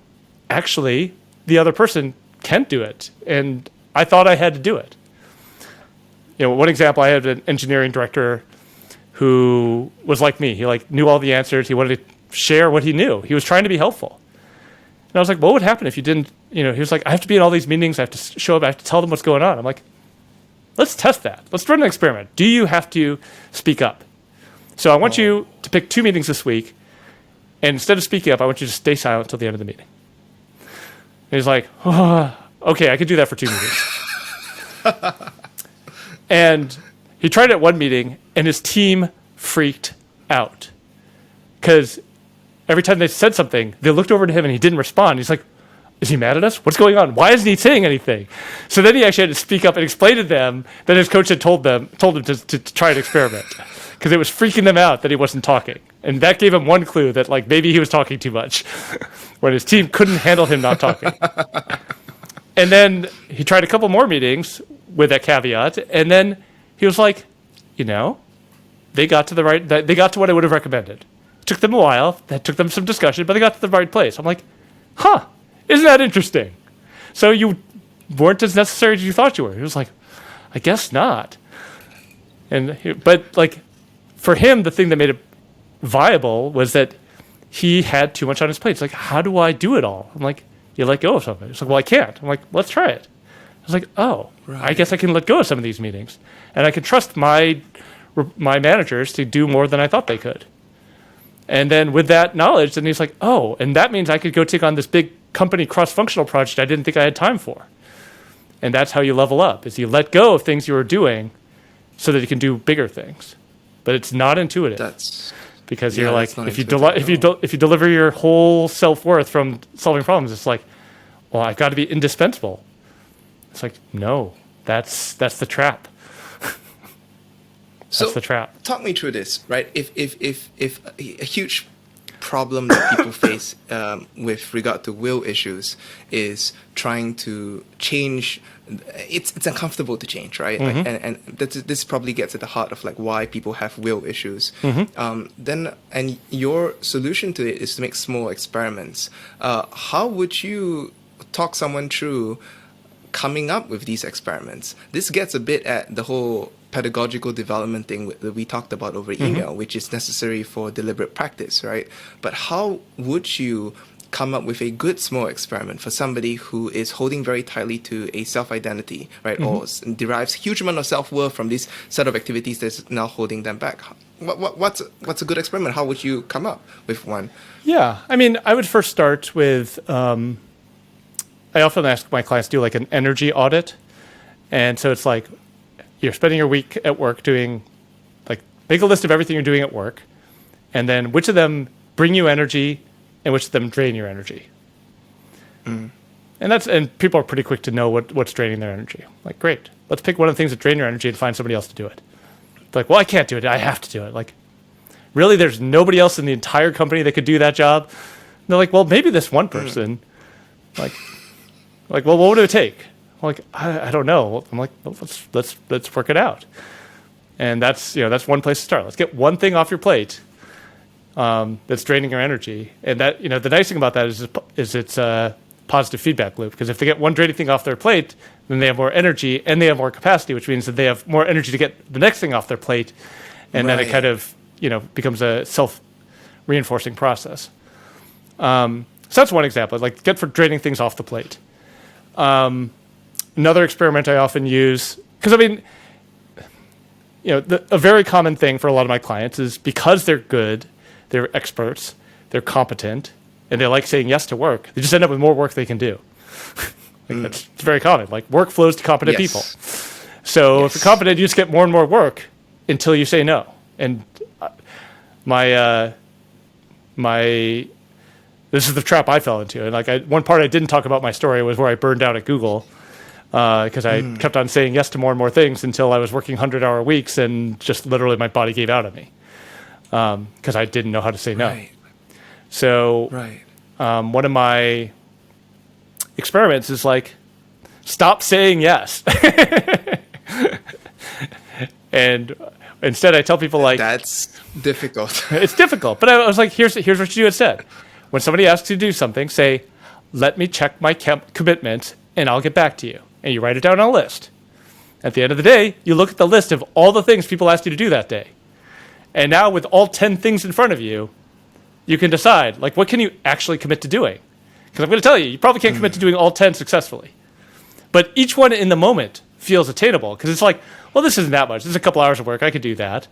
actually, the other person can't do it, and I thought I had to do it. One example, I had an engineering director who was like me. He knew all the answers. He wanted to share what he knew. He was trying to be helpful. And I was like, what would happen if you didn't, he was like, I have to be in all these meetings. I have to show up. I have to tell them what's going on. I'm like, let's test that. Let's run an experiment. Do you have to speak up? So I want you to pick 2 meetings this week. And instead of speaking up, I want you to stay silent until the end of the meeting. And he's like, oh, okay, I could do that for 2 meetings. And he tried it at one meeting, and his team freaked out. Because every time they said something, they looked over to him, and he didn't respond. He's like, is he mad at us? What's going on? Why isn't he saying anything? So then he actually had to speak up and explain to them that his coach had told him to try an experiment. because it was freaking them out that he wasn't talking. And that gave him one clue that like maybe he was talking too much when his team couldn't handle him not talking. And then he tried a couple more meetings with that caveat. And then he was like, they got to what I would have recommended. It took them a while. That took them some discussion, but they got to the right place. I'm like, isn't that interesting? So you weren't as necessary as you thought you were. He was like, I guess not. But like for him, the thing that made it viable was that he had too much on his plate. It's like, how do I do it all? I'm like, you let go of something. It's like, well, I can't. I'm like, let's try it. I was like, right. I guess I can let go of some of these meetings, and I can trust my managers to do more than I thought they could. And then with that knowledge, then he's like, and that means I could go take on this big company cross-functional project I didn't think I had time for. And that's how you level up, is you let go of things you were doing so that you can do bigger things. But it's not intuitive. Because you're like, if you deliver your whole self-worth from solving problems, it's like, well, I've got to be indispensable. It's like, no, that's the trap. That's the trap. Talk me through this, right? If a huge problem that people face with regard to will issues is trying to change, it's uncomfortable to change, right? Mm-hmm. Like, and this probably gets at the heart of like why people have will issues. Mm-hmm. And your solution to it is to make small experiments. How would you talk someone through coming up with these experiments? This gets a bit at the whole pedagogical development thing that we talked about over email, mm-hmm. which is necessary for deliberate practice, right? But how would you come up with a good small experiment for somebody who is holding very tightly to a self-identity, right? Mm-hmm. Or derives huge amount of self-worth from this set of activities that's now holding them back? What's a good experiment? How would you come up with one? Yeah, I mean, I would first start with, I often ask my clients to do like an energy audit. And so it's like, you're spending your week at work doing, like, make a list of everything you're doing at work, and then which of them bring you energy and which of them drain your energy. Mm. And people are pretty quick to know what's draining their energy. Like, great, let's pick one of the things that drain your energy and find somebody else to do it. Like, well, I can't do it. I have to do it. Like, really, there's nobody else in the entire company that could do that job? And they're like, well, maybe this one person. Like, well, what would it take? I'm like, I don't know. I'm like, well, let's work it out. And that's one place to start. Let's get one thing off your plate that's draining your energy. And that, the nice thing about that is it's a positive feedback loop. Because if they get one draining thing off their plate, then they have more energy and they have more capacity, which means that they have more energy to get the next thing off their plate. And then it kind of, becomes a self-reinforcing process. So that's one example. Like, get for draining things off the plate. Another experiment I often use, because I mean, a very common thing for a lot of my clients is because they're good, they're experts, they're competent, and they like saying yes to work, they just end up with more work they can do. That's very common. Like, work flows to competent people. So if you're competent, you just get more and more work until you say no. And this is the trap I fell into. And like, one part I didn't talk about my story was where I burned out at Google. Because I kept on saying yes to more and more things until I was working 100-hour weeks and just literally my body gave out on me because I didn't know how to say no. Right. So one of my experiments is like, stop saying yes. And instead I tell people like... That's difficult. It's difficult. But I was like, here's what you do instead. When somebody asks you to do something, say, let me check my commitment and I'll get back to you. And you write it down on a list. At the end of the day, you look at the list of all the things people asked you to do that day. And now with all 10 things in front of you, you can decide, like, what can you actually commit to doing? Because I'm going to tell you, you probably can't commit to doing all 10 successfully. But each one in the moment feels attainable. Because it's like, well, this isn't that much. This is a couple hours of work. I could do that.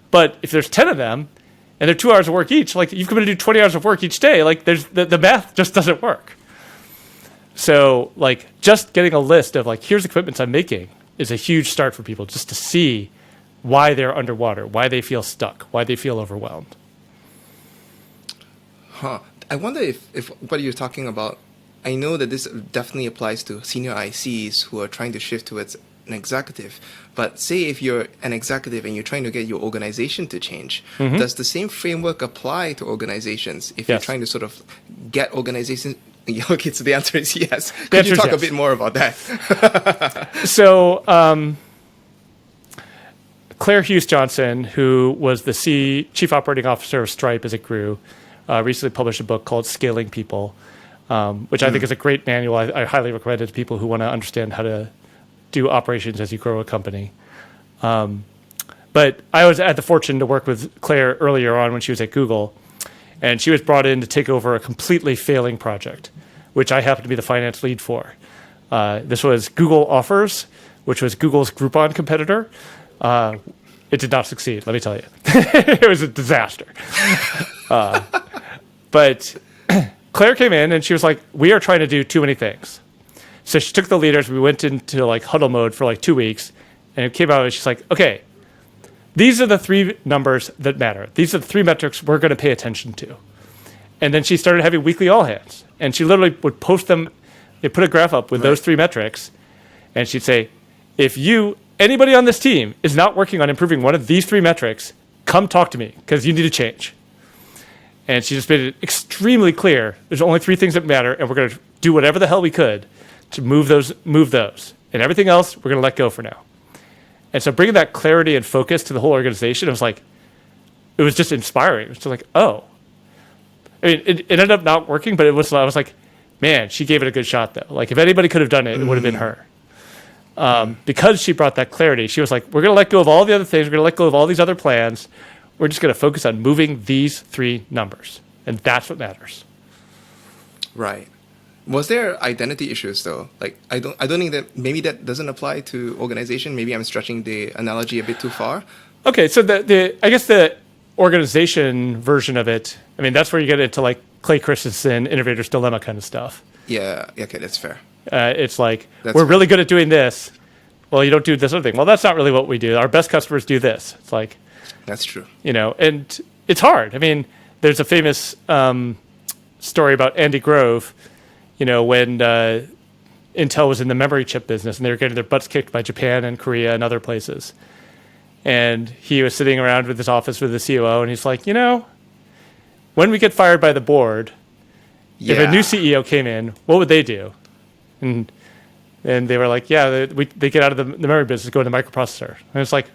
But if there's 10 of them, and they're 2 hours of work each, like, you've committed to do 20 hours of work each day, like, there's the math just doesn't work. So, like, just getting a list of, like, here's the commitments I'm making is a huge start for people just to see why they're underwater, why they feel stuck, why they feel overwhelmed. I wonder if what you're talking about, I know that this definitely applies to senior ICs who are trying to shift towards an executive. But say if you're an executive and you're trying to get your organization to change, does the same framework apply to organizations? If you're Yes. trying to sort of get organizations, okay, so the answer is yes. Could you talk a bit more about that? So Claire Hughes Johnson, who was the chief operating officer of Stripe as it grew, recently published a book called Scaling People, which I think is a great manual. I highly recommend it to people who want to understand how to do operations as you grow a company. But I was had the fortune to work with Claire earlier on when she was at Google, and she was brought in to take over a completely failing project, which I happened to be the finance lead for. This was Google Offers, which was Google's Groupon competitor. It did not succeed, let me tell you. It was a disaster. But Claire came in and she was like, we are trying to do too many things. So she took the leaders, we went into like huddle mode for like 2 weeks, and it came out and she's like, okay, these are the 3 numbers that matter. These are the 3 metrics we're going to pay attention to. And then she started having weekly all hands. And she literally would post them, they put a graph up with those 3 metrics, and she'd say, if anybody on this team is not working on improving one of these 3 metrics, come talk to me, because you need to change. And she just made it extremely clear, there's only 3 things that matter, and we're going to do whatever the hell we could to move those. And everything else, we're going to let go for now. And so bringing that clarity and focus to the whole organization, it was just inspiring. It was just like, oh. I mean, it ended up not working, but I was like, man, she gave it a good shot, though. Like, if anybody could have done it, it would have been her. Because she brought that clarity, she was like, we're going to let go of all the other things. We're going to let go of all these other plans. We're just going to focus on moving these 3 numbers. And that's what matters. Right. Was there identity issues though? Like, I don't think that maybe that doesn't apply to organization. Maybe I'm stretching the analogy a bit too far. Okay, so I guess the organization version of it, I mean, that's where you get into like Clay Christensen, Innovator's Dilemma kind of stuff. Yeah, okay, that's fair. It's like, we're really good at doing this. Well, you don't do this other thing. Well, that's not really what we do. Our best customers do this. It's like... That's true. And it's hard. I mean, there's a famous story about Andy Grove, when Intel was in the memory chip business and they were getting their butts kicked by Japan and Korea and other places. And he was sitting around with his office with the COO, and he's like, when we get fired by the board, if a new CEO came in, what would they do? And they were like, yeah, they get out of the memory business, go into microprocessor. And it's like,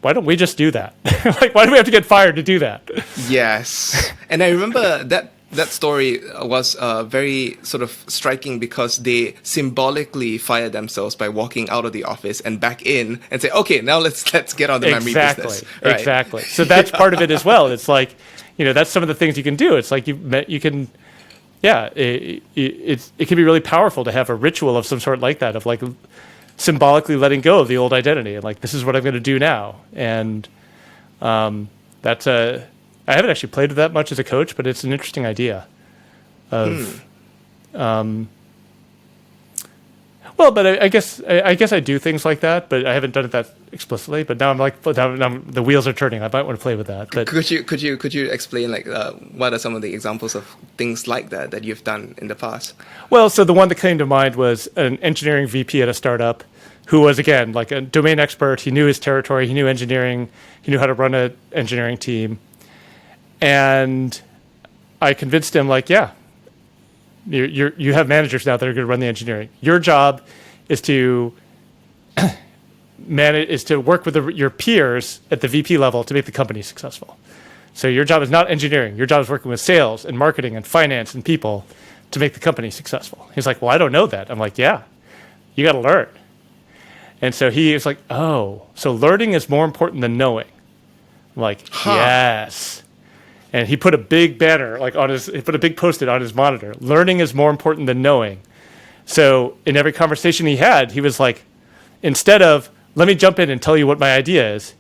why don't we just do that? Like, why do we have to get fired to do that? Yes. And I remember that story was very sort of striking because they symbolically fired themselves by walking out of the office and back in and say, okay, now let's get on the memory business. Right. Exactly. So that's part of it as well. It's like, that's some of the things you can do. It's like you can, it can be really powerful to have a ritual of some sort like that, of like symbolically letting go of the old identity and like, this is what I'm going to do now. And that's I haven't actually played with that much as a coach, but it's an interesting idea. Well, but I guess I do things like that, but I haven't done it that explicitly. But now I'm like, the wheels are turning. I might want to play with that. But could you explain like what are some of the examples of things like that you've done in the past? Well, so the one that came to mind was an engineering VP at a startup who was, again, like a domain expert. He knew his territory. He knew engineering. He knew how to run an engineering team. And I convinced him, like, yeah, you have managers now that are going to run the engineering. Your job is to work with your peers at the VP level to make the company successful. So your job is not engineering. Your job is working with sales and marketing and finance and people to make the company successful. He's like, well, I don't know that. I'm like, yeah, you got to learn. And so he was like, oh, so learning is more important than knowing. I'm like, yes. And he put a big banner, he put a big post-it on his monitor. Learning is more important than knowing. So in every conversation he had, he was like, instead of, let me jump in and tell you what my idea is,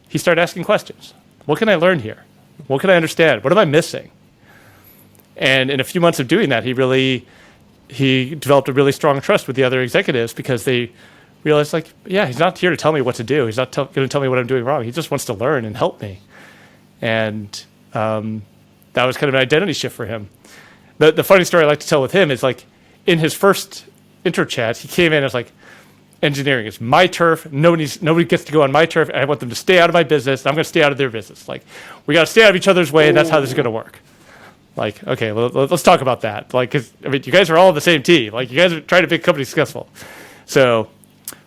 he started asking questions. What can I learn here? What can I understand? What am I missing? And in a few months of doing that, he developed a really strong trust with the other executives because they realized, like, yeah, he's not here to tell me what to do. He's not going to tell me what I'm doing wrong. He just wants to learn and help me. And that was kind of an identity shift for him. The funny story I like to tell with him is, like, in his first intro chat, he came in and was like, engineering is my turf. Nobody gets to go on my turf. I want them to stay out of my business. I'm going to stay out of their business. Like, we got to stay out of each other's way, and that's how this is going to work. Like, okay, well, let's talk about that. Like, 'cause, I mean, you guys are all on the same team. Like, you guys are trying to make a company successful. So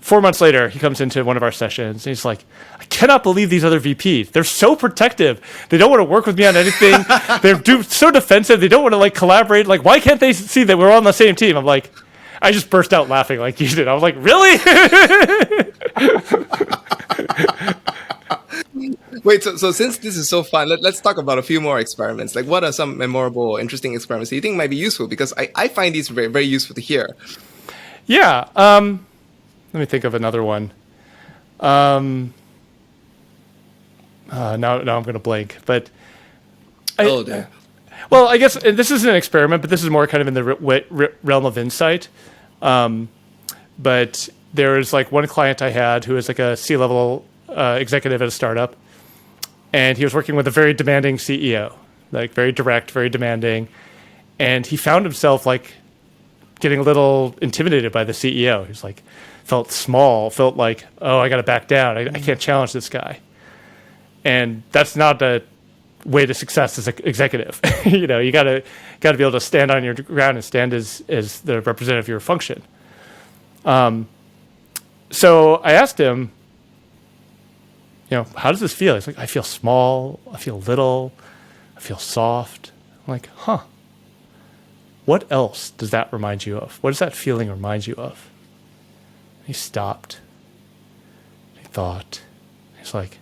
4 months later, he comes into one of our sessions, and he's like, I cannot believe these other VPs. They're so protective. They don't want to work with me on anything. They're so defensive. They don't want to, like, collaborate. Like, why can't they see that we're all on the same team? I'm like, I just burst out laughing like you did. I was like, really? Wait, so since this is so fun, let's talk about a few more experiments. Like, what are some memorable, interesting experiments that you think might be useful? Because I find these very, very useful to hear. Yeah. Let me think of another one. Now I'm going to blank. But well, I guess this isn't an experiment, but this is more kind of in the realm of insight. But there was like one client I had who was like a C-level executive at a startup, and he was working with a very demanding CEO, like very direct, very demanding, and he found himself like getting a little intimidated by the CEO. He was like, felt small, felt like, oh, I got to back down. I can't challenge this guy. And that's not a way to success as an executive. You know, you got to be able to stand on your ground and stand as the representative of your function. So I asked him, you know, how does this feel? He's like, I feel small, I feel little, I feel soft. I'm like, huh. What else does that remind you of? What does that feeling remind you of? He stopped. He thought. He's like,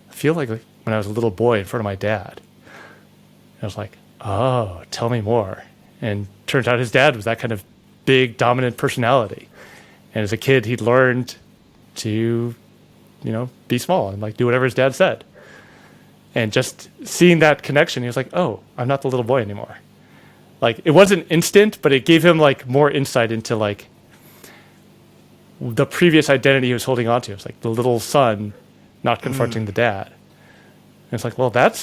I feel like when I was a little boy in front of my dad. I was like, oh, tell me more. And turns out his dad was that kind of big, dominant personality. And as a kid, he'd learned to, you know, be small and like do whatever his dad said. And just seeing that connection, he was like, oh, I'm not the little boy anymore. Like, it wasn't instant, but it gave him like more insight into like the previous identity he was holding on to. It was like the little son not confronting the dad. And it's like, well, that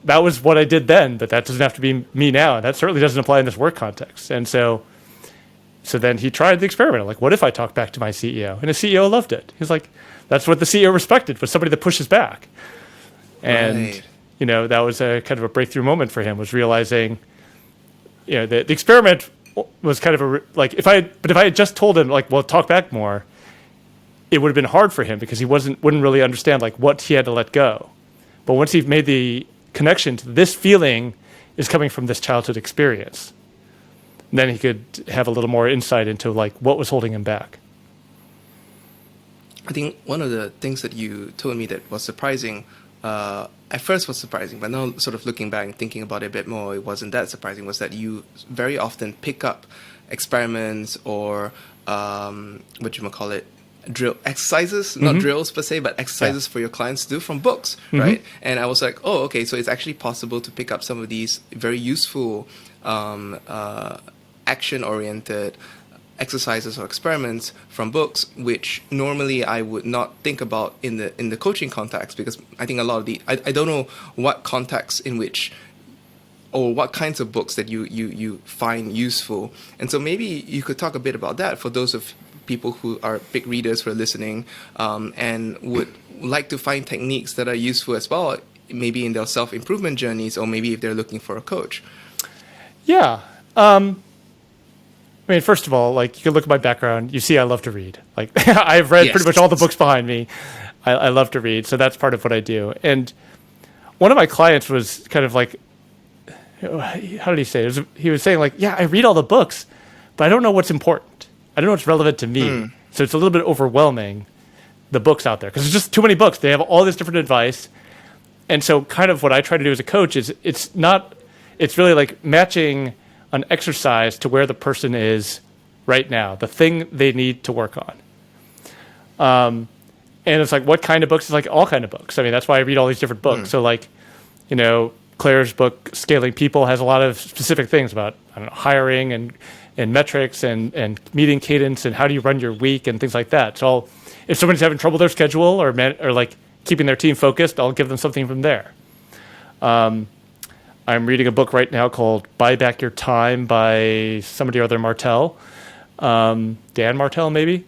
was what I did then, but that doesn't have to be me now. And that certainly doesn't apply in this work context. And so then he tried the experiment. Like, what if I talk back to my CEO? And the CEO loved it. He's like, that's what the CEO respected, was somebody that pushes back. And, you know, that was a kind of a breakthrough moment for him, was realizing, you know, the experiment was kind of if I had just told him, like, well, talk back more, it would have been hard for him because he wouldn't really understand like what he had to let go. But once he made the connection to this feeling is coming from this childhood experience, then he could have a little more insight into like what was holding him back. I think one of the things that you told me that was surprising, at first was surprising, but now sort of looking back and thinking about it a bit more, it wasn't that surprising, was that you very often pick up experiments or drill exercises, not drills per se, but exercises for your clients to do from books, right? And I was like, oh, okay, so it's actually possible to pick up some of these very useful action-oriented exercises or experiments from books, which normally I would not think about in the coaching context, because I think a lot of I don't know what context in which or what kinds of books that you find useful. And so maybe you could talk a bit about that for those of people who are big readers who are listening and would like to find techniques that are useful as well, maybe in their self-improvement journeys, or maybe if they're looking for a coach. Yeah. I mean, first of all, like, you can look at my background. You see I love to read. Like, I've read pretty much all the books behind me. I love to read, so that's part of what I do. And one of my clients was kind of like, how did he say it? He was saying, like, yeah, I read all the books, but I don't know what's important. I don't know what's relevant to me. So it's a little bit overwhelming, the books out there, because there's just too many books. They have all this different advice. And so kind of what I try to do as a coach is it's really like matching an exercise to where the person is right now, the thing they need to work on. And it's like, what kind of books? It's like all kind of books. I mean, that's why I read all these different books. So like, you know, Claire's book, Scaling People, has a lot of specific things about, I don't know, hiring and metrics and meeting cadence and how do you run your week and things like that. So if somebody's having trouble with their schedule or like keeping their team focused, I'll give them something from there. I'm reading a book right now called Buy Back Your Time by somebody or other Martell, Dan Martell maybe.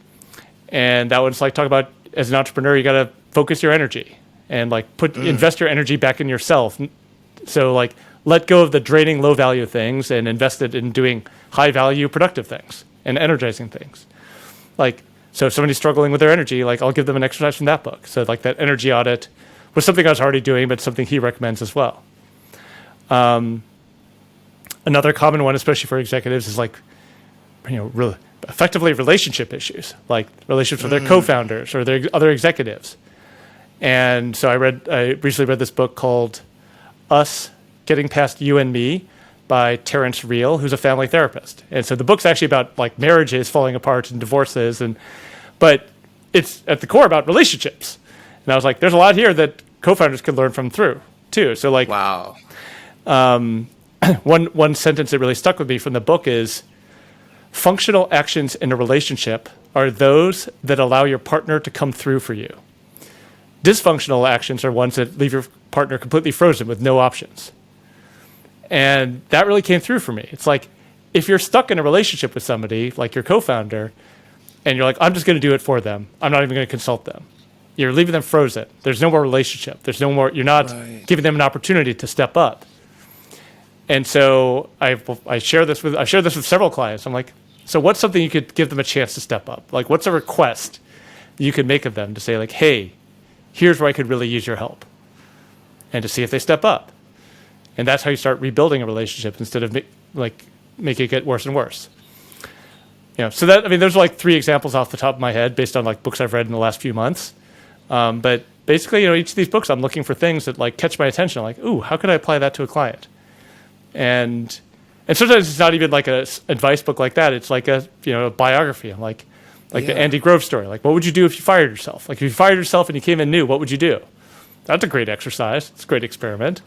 And that one's like, talk about, as an entrepreneur, you got to focus your energy and like invest your energy back in yourself. So like, let go of the draining low value things and invest it in doing high value productive things and energizing things. Like, so if somebody's struggling with their energy, like I'll give them an exercise from that book. So like that energy audit was something I was already doing, but something he recommends as well. Another common one, especially for executives, is like, effectively relationship issues, like relationships with their co-founders or their other executives. And so I recently read this book called Us, Getting Past You and Me by Terrence Real, who's a family therapist. And so the book's actually about like marriages falling apart and divorces, but it's at the core about relationships. And I was like, there's a lot here that co-founders could learn from too. So like, wow. One sentence that really stuck with me from the book is, functional actions in a relationship are those that allow your partner to come through for you. Dysfunctional actions are ones that leave your partner completely frozen with no options. And that really came through for me. It's like, if you're stuck in a relationship with somebody, like your co-founder, and you're like, I'm just going to do it for them, I'm not even going to consult them, you're leaving them frozen. There's no more relationship. There's no more, you're not giving them an opportunity to step up. And so I share this with several clients. I'm like, so what's something you could give them a chance to step up? Like, what's a request you could make of them to say like, hey, here's where I could really use your help, and to see if they step up. And that's how you start rebuilding a relationship instead of make it get worse and worse. So those are like 3 examples off the top of my head based on like books I've read in the last few months. But basically, each of these books, I'm looking for things that like catch my attention. Like, ooh, how could I apply that to a client? And sometimes it's not even like a advice book like that. It's like a biography. I'm like the Andy Grove story. Like, what would you do if you fired yourself? Like, if you fired yourself and you came in new, what would you do? That's a great exercise. It's a great experiment.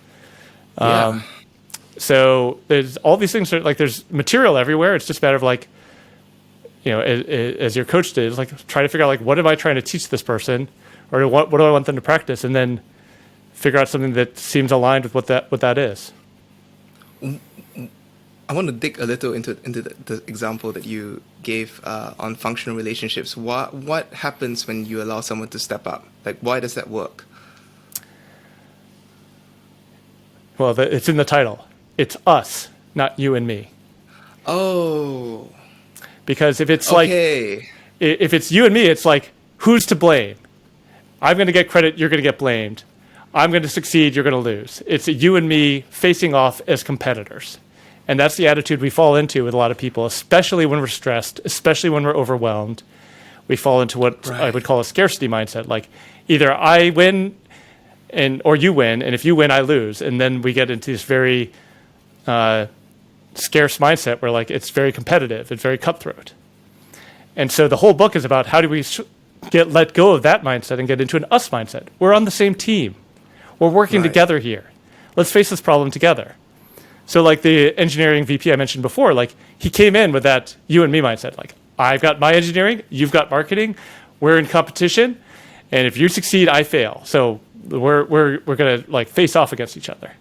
So there's all these things that, like, there's material everywhere. It's just a matter of like, as your coach did, is like try to figure out like, what am I trying to teach this person, or what do I want them to practice, and then figure out something that seems aligned with what that is. I want to dig a little into the example that you gave on functional relationships. What happens when you allow someone to step up? Like, why does that work? Well, it's in the title. It's us, not you and me. Oh. Because if it's like, if it's you and me, it's like, who's to blame? I'm going to get credit, you're going to get blamed. I'm going to succeed, you're going to lose. It's you and me facing off as competitors. And that's the attitude we fall into with a lot of people, especially when we're stressed, especially when we're overwhelmed. We fall into what I would call a scarcity mindset. Like, either I win or you win, and if you win, I lose. And then we get into this very scarce mindset where like it's very competitive, it's very cutthroat. And so the whole book is about how do we let go of that mindset and get into an us mindset. We're on the same team. We're working together here. Let's face this problem together. So like the engineering VP I mentioned before, like he came in with that you and me mindset. Like, I've got my engineering, you've got marketing, we're in competition, and if you succeed, I fail. So we're gonna like face off against each other.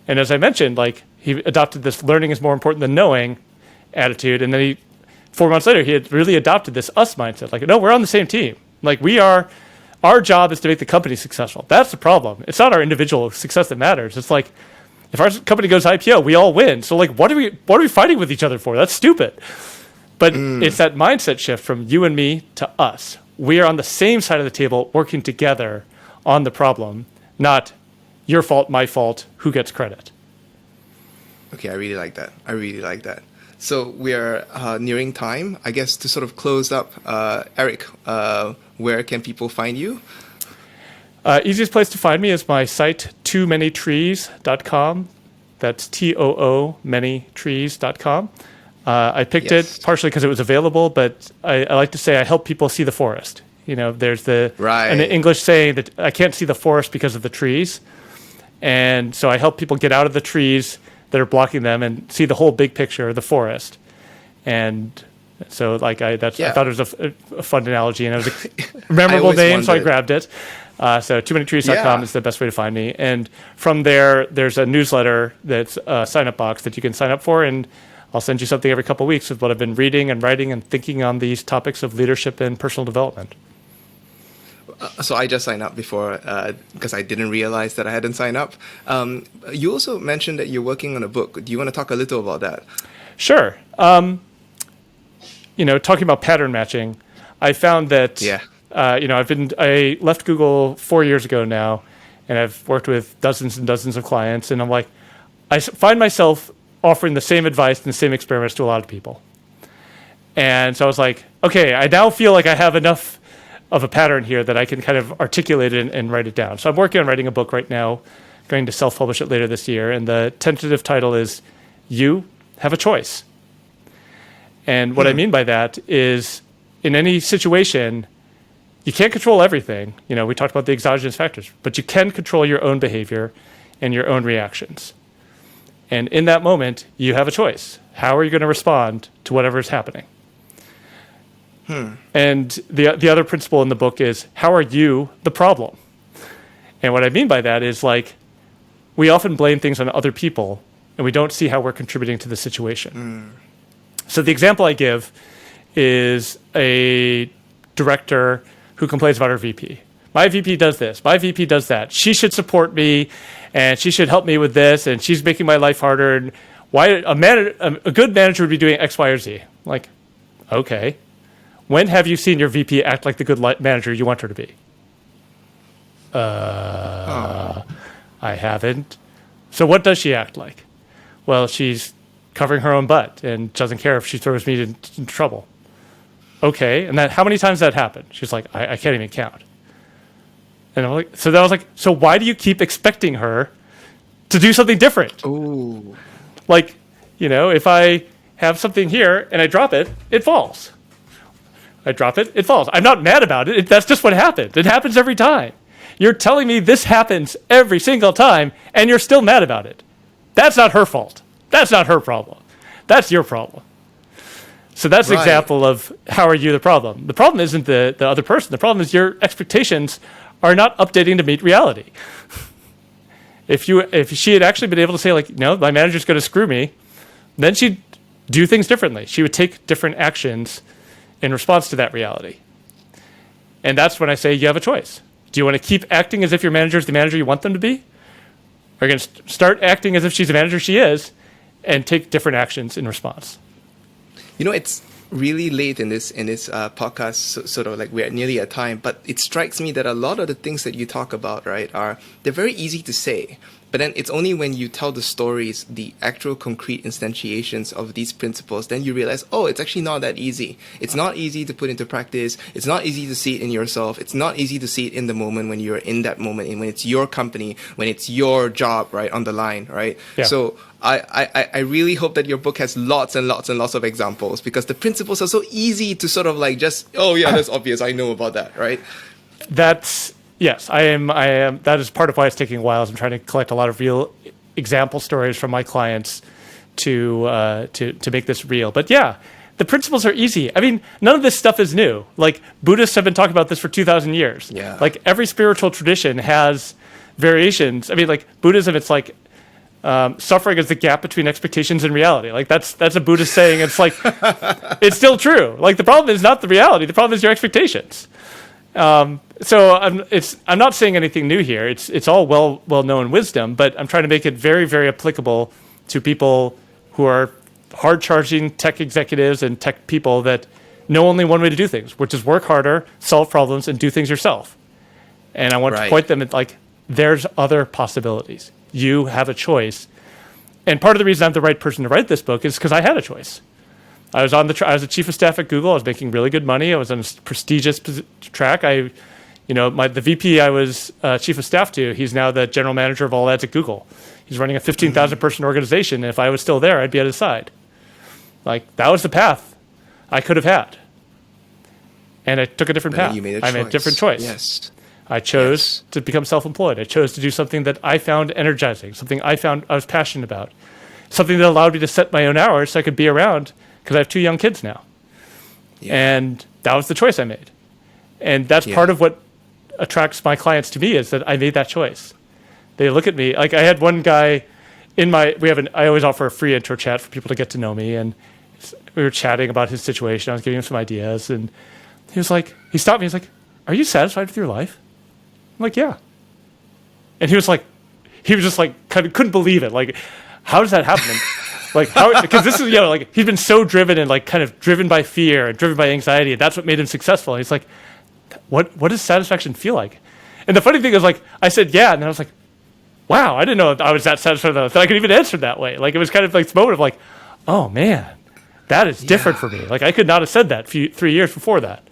And as I mentioned, like he adopted this learning is more important than knowing attitude, and then 4 months later, he had really adopted this us mindset. Like, no, we're on the same team. Like, our job is to make the company successful. That's the problem. It's not our individual success that matters. It's like, if our company goes IPO, we all win. So like, what are we fighting with each other for? That's stupid. But it's that mindset shift from you and me to us. We are on the same side of the table working together on the problem, not your fault, my fault, who gets credit. Okay, I really like that. So we are nearing time. I guess to sort of close up, Eric, where can people find you? Easiest place to find me is my site, toomanytrees.com. That's TOO manytrees.com. I picked it partially because it was available, but I like to say I help people see the forest. There's an English saying that I can't see the forest because of the trees. And so I help people get out of the trees that are blocking them and see the whole big picture of the forest. And so like I thought it was a fun analogy, and it was a memorable name, so I grabbed it. So toomanytrees.com is the best way to find me. And from there's a newsletter that's a sign-up box that you can sign up for, and I'll send you something every couple of weeks with what I've been reading and writing and thinking on these topics of leadership and personal development. So I just signed up before because I didn't realize that I hadn't signed up. You also mentioned that you're working on a book. Do you want to talk a little about that? Sure. Talking about pattern matching, I found that, I left Google 4 years ago now, and I've worked with dozens and dozens of clients, and I'm like, I find myself offering the same advice and the same experiments to a lot of people. And so I was like, okay, I now feel like I have enough of a pattern here that I can kind of articulate it and write it down. So I'm working on writing a book right now, going to self-publish it later this year, and the tentative title is You Have a Choice. And what I mean by that is, in any situation, you can't control everything. We talked about the exogenous factors, but you can control your own behavior and your own reactions. And in that moment, you have a choice. How are you going to respond to whatever is happening? And the other principle in the book is, how are you the problem? And what I mean by that is, like, we often blame things on other people, and we don't see how we're contributing to the situation. So the example I give is a director who complains about her VP. My VP does this. My VP does that. She should support me, and she should help me with this, and she's making my life harder. And why a good manager would be doing X, Y, or Z? Like, okay. When have you seen your VP act like the good manager you want her to be? I haven't. So what does she act like? Well, she's covering her own butt and doesn't care if she throws me into trouble. Okay, and how many times that happened? She's like, I can't even count. And I'm like, so why do you keep expecting her to do something different? Ooh. Like, if I have something here and I drop it, it falls. I drop it, it falls. I'm not mad about it. That's just what happened. It happens every time. You're telling me this happens every single time, and you're still mad about it. That's not her fault. That's not her problem. That's your problem. So that's an example of how are you the problem. The problem isn't the other person. The problem is your expectations are not updating to meet reality. If she had actually been able to say, like, no, my manager's going to screw me, then she'd do things differently. She would take different actions in response to that reality. And that's when I say you have a choice. Do you want to keep acting as if your manager is the manager you want them to be? Or are you going to start acting as if she's the manager she is and take different actions in response? It's really late in this podcast, sort of like we're nearly at time, but it strikes me that a lot of the things that you talk about, right, they're very easy to say. But then it's only when you tell the stories, the actual concrete instantiations of these principles, then you realize, oh, it's actually not that easy. It's not easy to put into practice. It's not easy to see it in yourself. It's not easy to see it in the moment when you're in that moment, and when it's your company, when it's your job, right, on the line, right? Yeah. So I really hope that your book has lots and lots and lots of examples, because the principles are so easy to sort of like just, oh yeah, that's obvious. I know about that, right? Yes, I am. That is part of why it's taking a while. Is I'm trying to collect a lot of real example stories from my clients to make this real. But yeah, the principles are easy. I mean, none of this stuff is new. Like, Buddhists have been talking about this for 2,000 years. Yeah. Like, every spiritual tradition has variations. I mean, like Buddhism, it's like suffering is the gap between expectations and reality. Like, that's a Buddhist saying. It's like it's still true. Like, the problem is not the reality. The problem is your expectations. So I'm not saying anything new here. It's all well-known wisdom, but I'm trying to make it very, very applicable to people who are hard-charging tech executives and tech people that know only one way to do things, which is work harder, solve problems, and do things yourself. And I want to point them at, like, there's other possibilities. You have a choice. And part of the reason I'm the right person to write this book is because I had a choice. I was a chief of staff at Google. I was making really good money. I was on a prestigious track. The VP I was chief of staff to, he's now the general manager of all ads at Google. He's running a 15,000 person organization. And if I was still there, I'd be at his side. Like, that was the path I could have had. And I took a different path. You made a choice. I made a different choice. Yes. I chose to become self-employed. I chose to do something that I found energizing, something I found I was passionate about, something that allowed me to set my own hours so I could be around, because I have 2 young kids now. Yeah. And that was the choice I made. And that's part of what attracts my clients to me, is that I made that choice. They look at me, like, I had one guy I always offer a free intro chat for people to get to know me, and we were chatting about his situation. I was giving him some ideas, and he stopped me. He's like, "Are you satisfied with your life?" I'm like, "Yeah." And he was just like, kind of couldn't believe it. Like, how does that happen? Like, how? Because this is, like, he's been so driven and like kind of driven by fear and driven by anxiety, and that's what made him successful. And he's like, what does satisfaction feel like? And the funny thing is, like, I said, yeah, and then I was like, wow, I didn't know I was that satisfied that I could even answer that way. Like, it was kind of like this moment of like, oh man, that is different for me. Like, I could not have said that 3 years before that.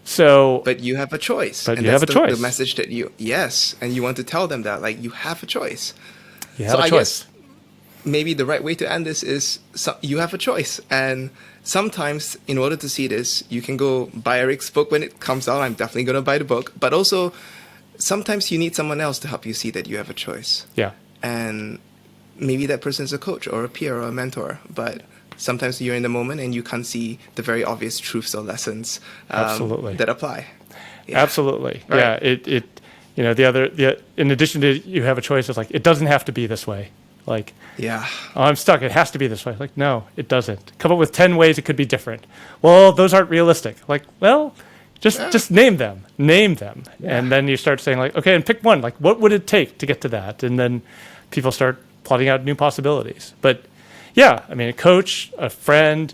So, but you have a choice. But you have a choice. The message that and you want to tell them that, like, you have a choice. You have a choice. Guess maybe the right way to end this is you have a choice. And sometimes, in order to see this, you can go buy Eric's book when it comes out. I'm definitely going to buy the book. But also, sometimes you need someone else to help you see that you have a choice. Yeah. And maybe that person is a coach or a peer or a mentor. But sometimes you're in the moment and you can't see the very obvious truths or lessons that apply. Yeah. Absolutely. Right. Yeah. In addition to you have a choice, it's like, it doesn't have to be this way. Like, yeah, oh, I'm stuck. It has to be this way. Like, no, it doesn't. Come up with 10 ways it could be different. Well, those aren't realistic. Like, well, just name them. Yeah. And then you start saying, like, okay, and pick one. Like, what would it take to get to that? And then people start plotting out new possibilities. But yeah, I mean, a coach, a friend,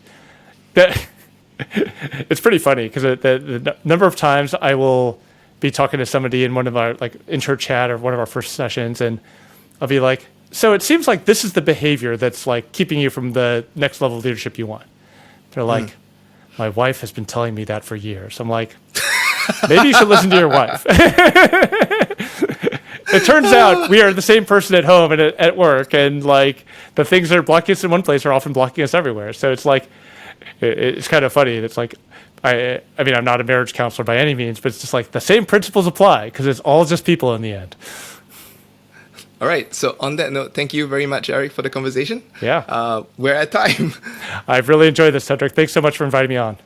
it's pretty funny because the number of times I will be talking to somebody in one of our, like, intro chat or one of our first sessions, and I'll be like, so it seems like this is the behavior that's like keeping you from the next level of leadership you want. They're like, my wife has been telling me that for years. I'm like, maybe you should listen to your wife. It turns out we are the same person at home and at work, and like the things that are blocking us in one place are often blocking us everywhere. So it's like, it's kind of funny. It's like, I mean, I'm not a marriage counselor by any means, but it's just like the same principles apply because it's all just people in the end. All right. So on that note, thank you very much, Eric, for the conversation. Yeah. We're at time. I've really enjoyed this, Cedric. Thanks so much for inviting me on.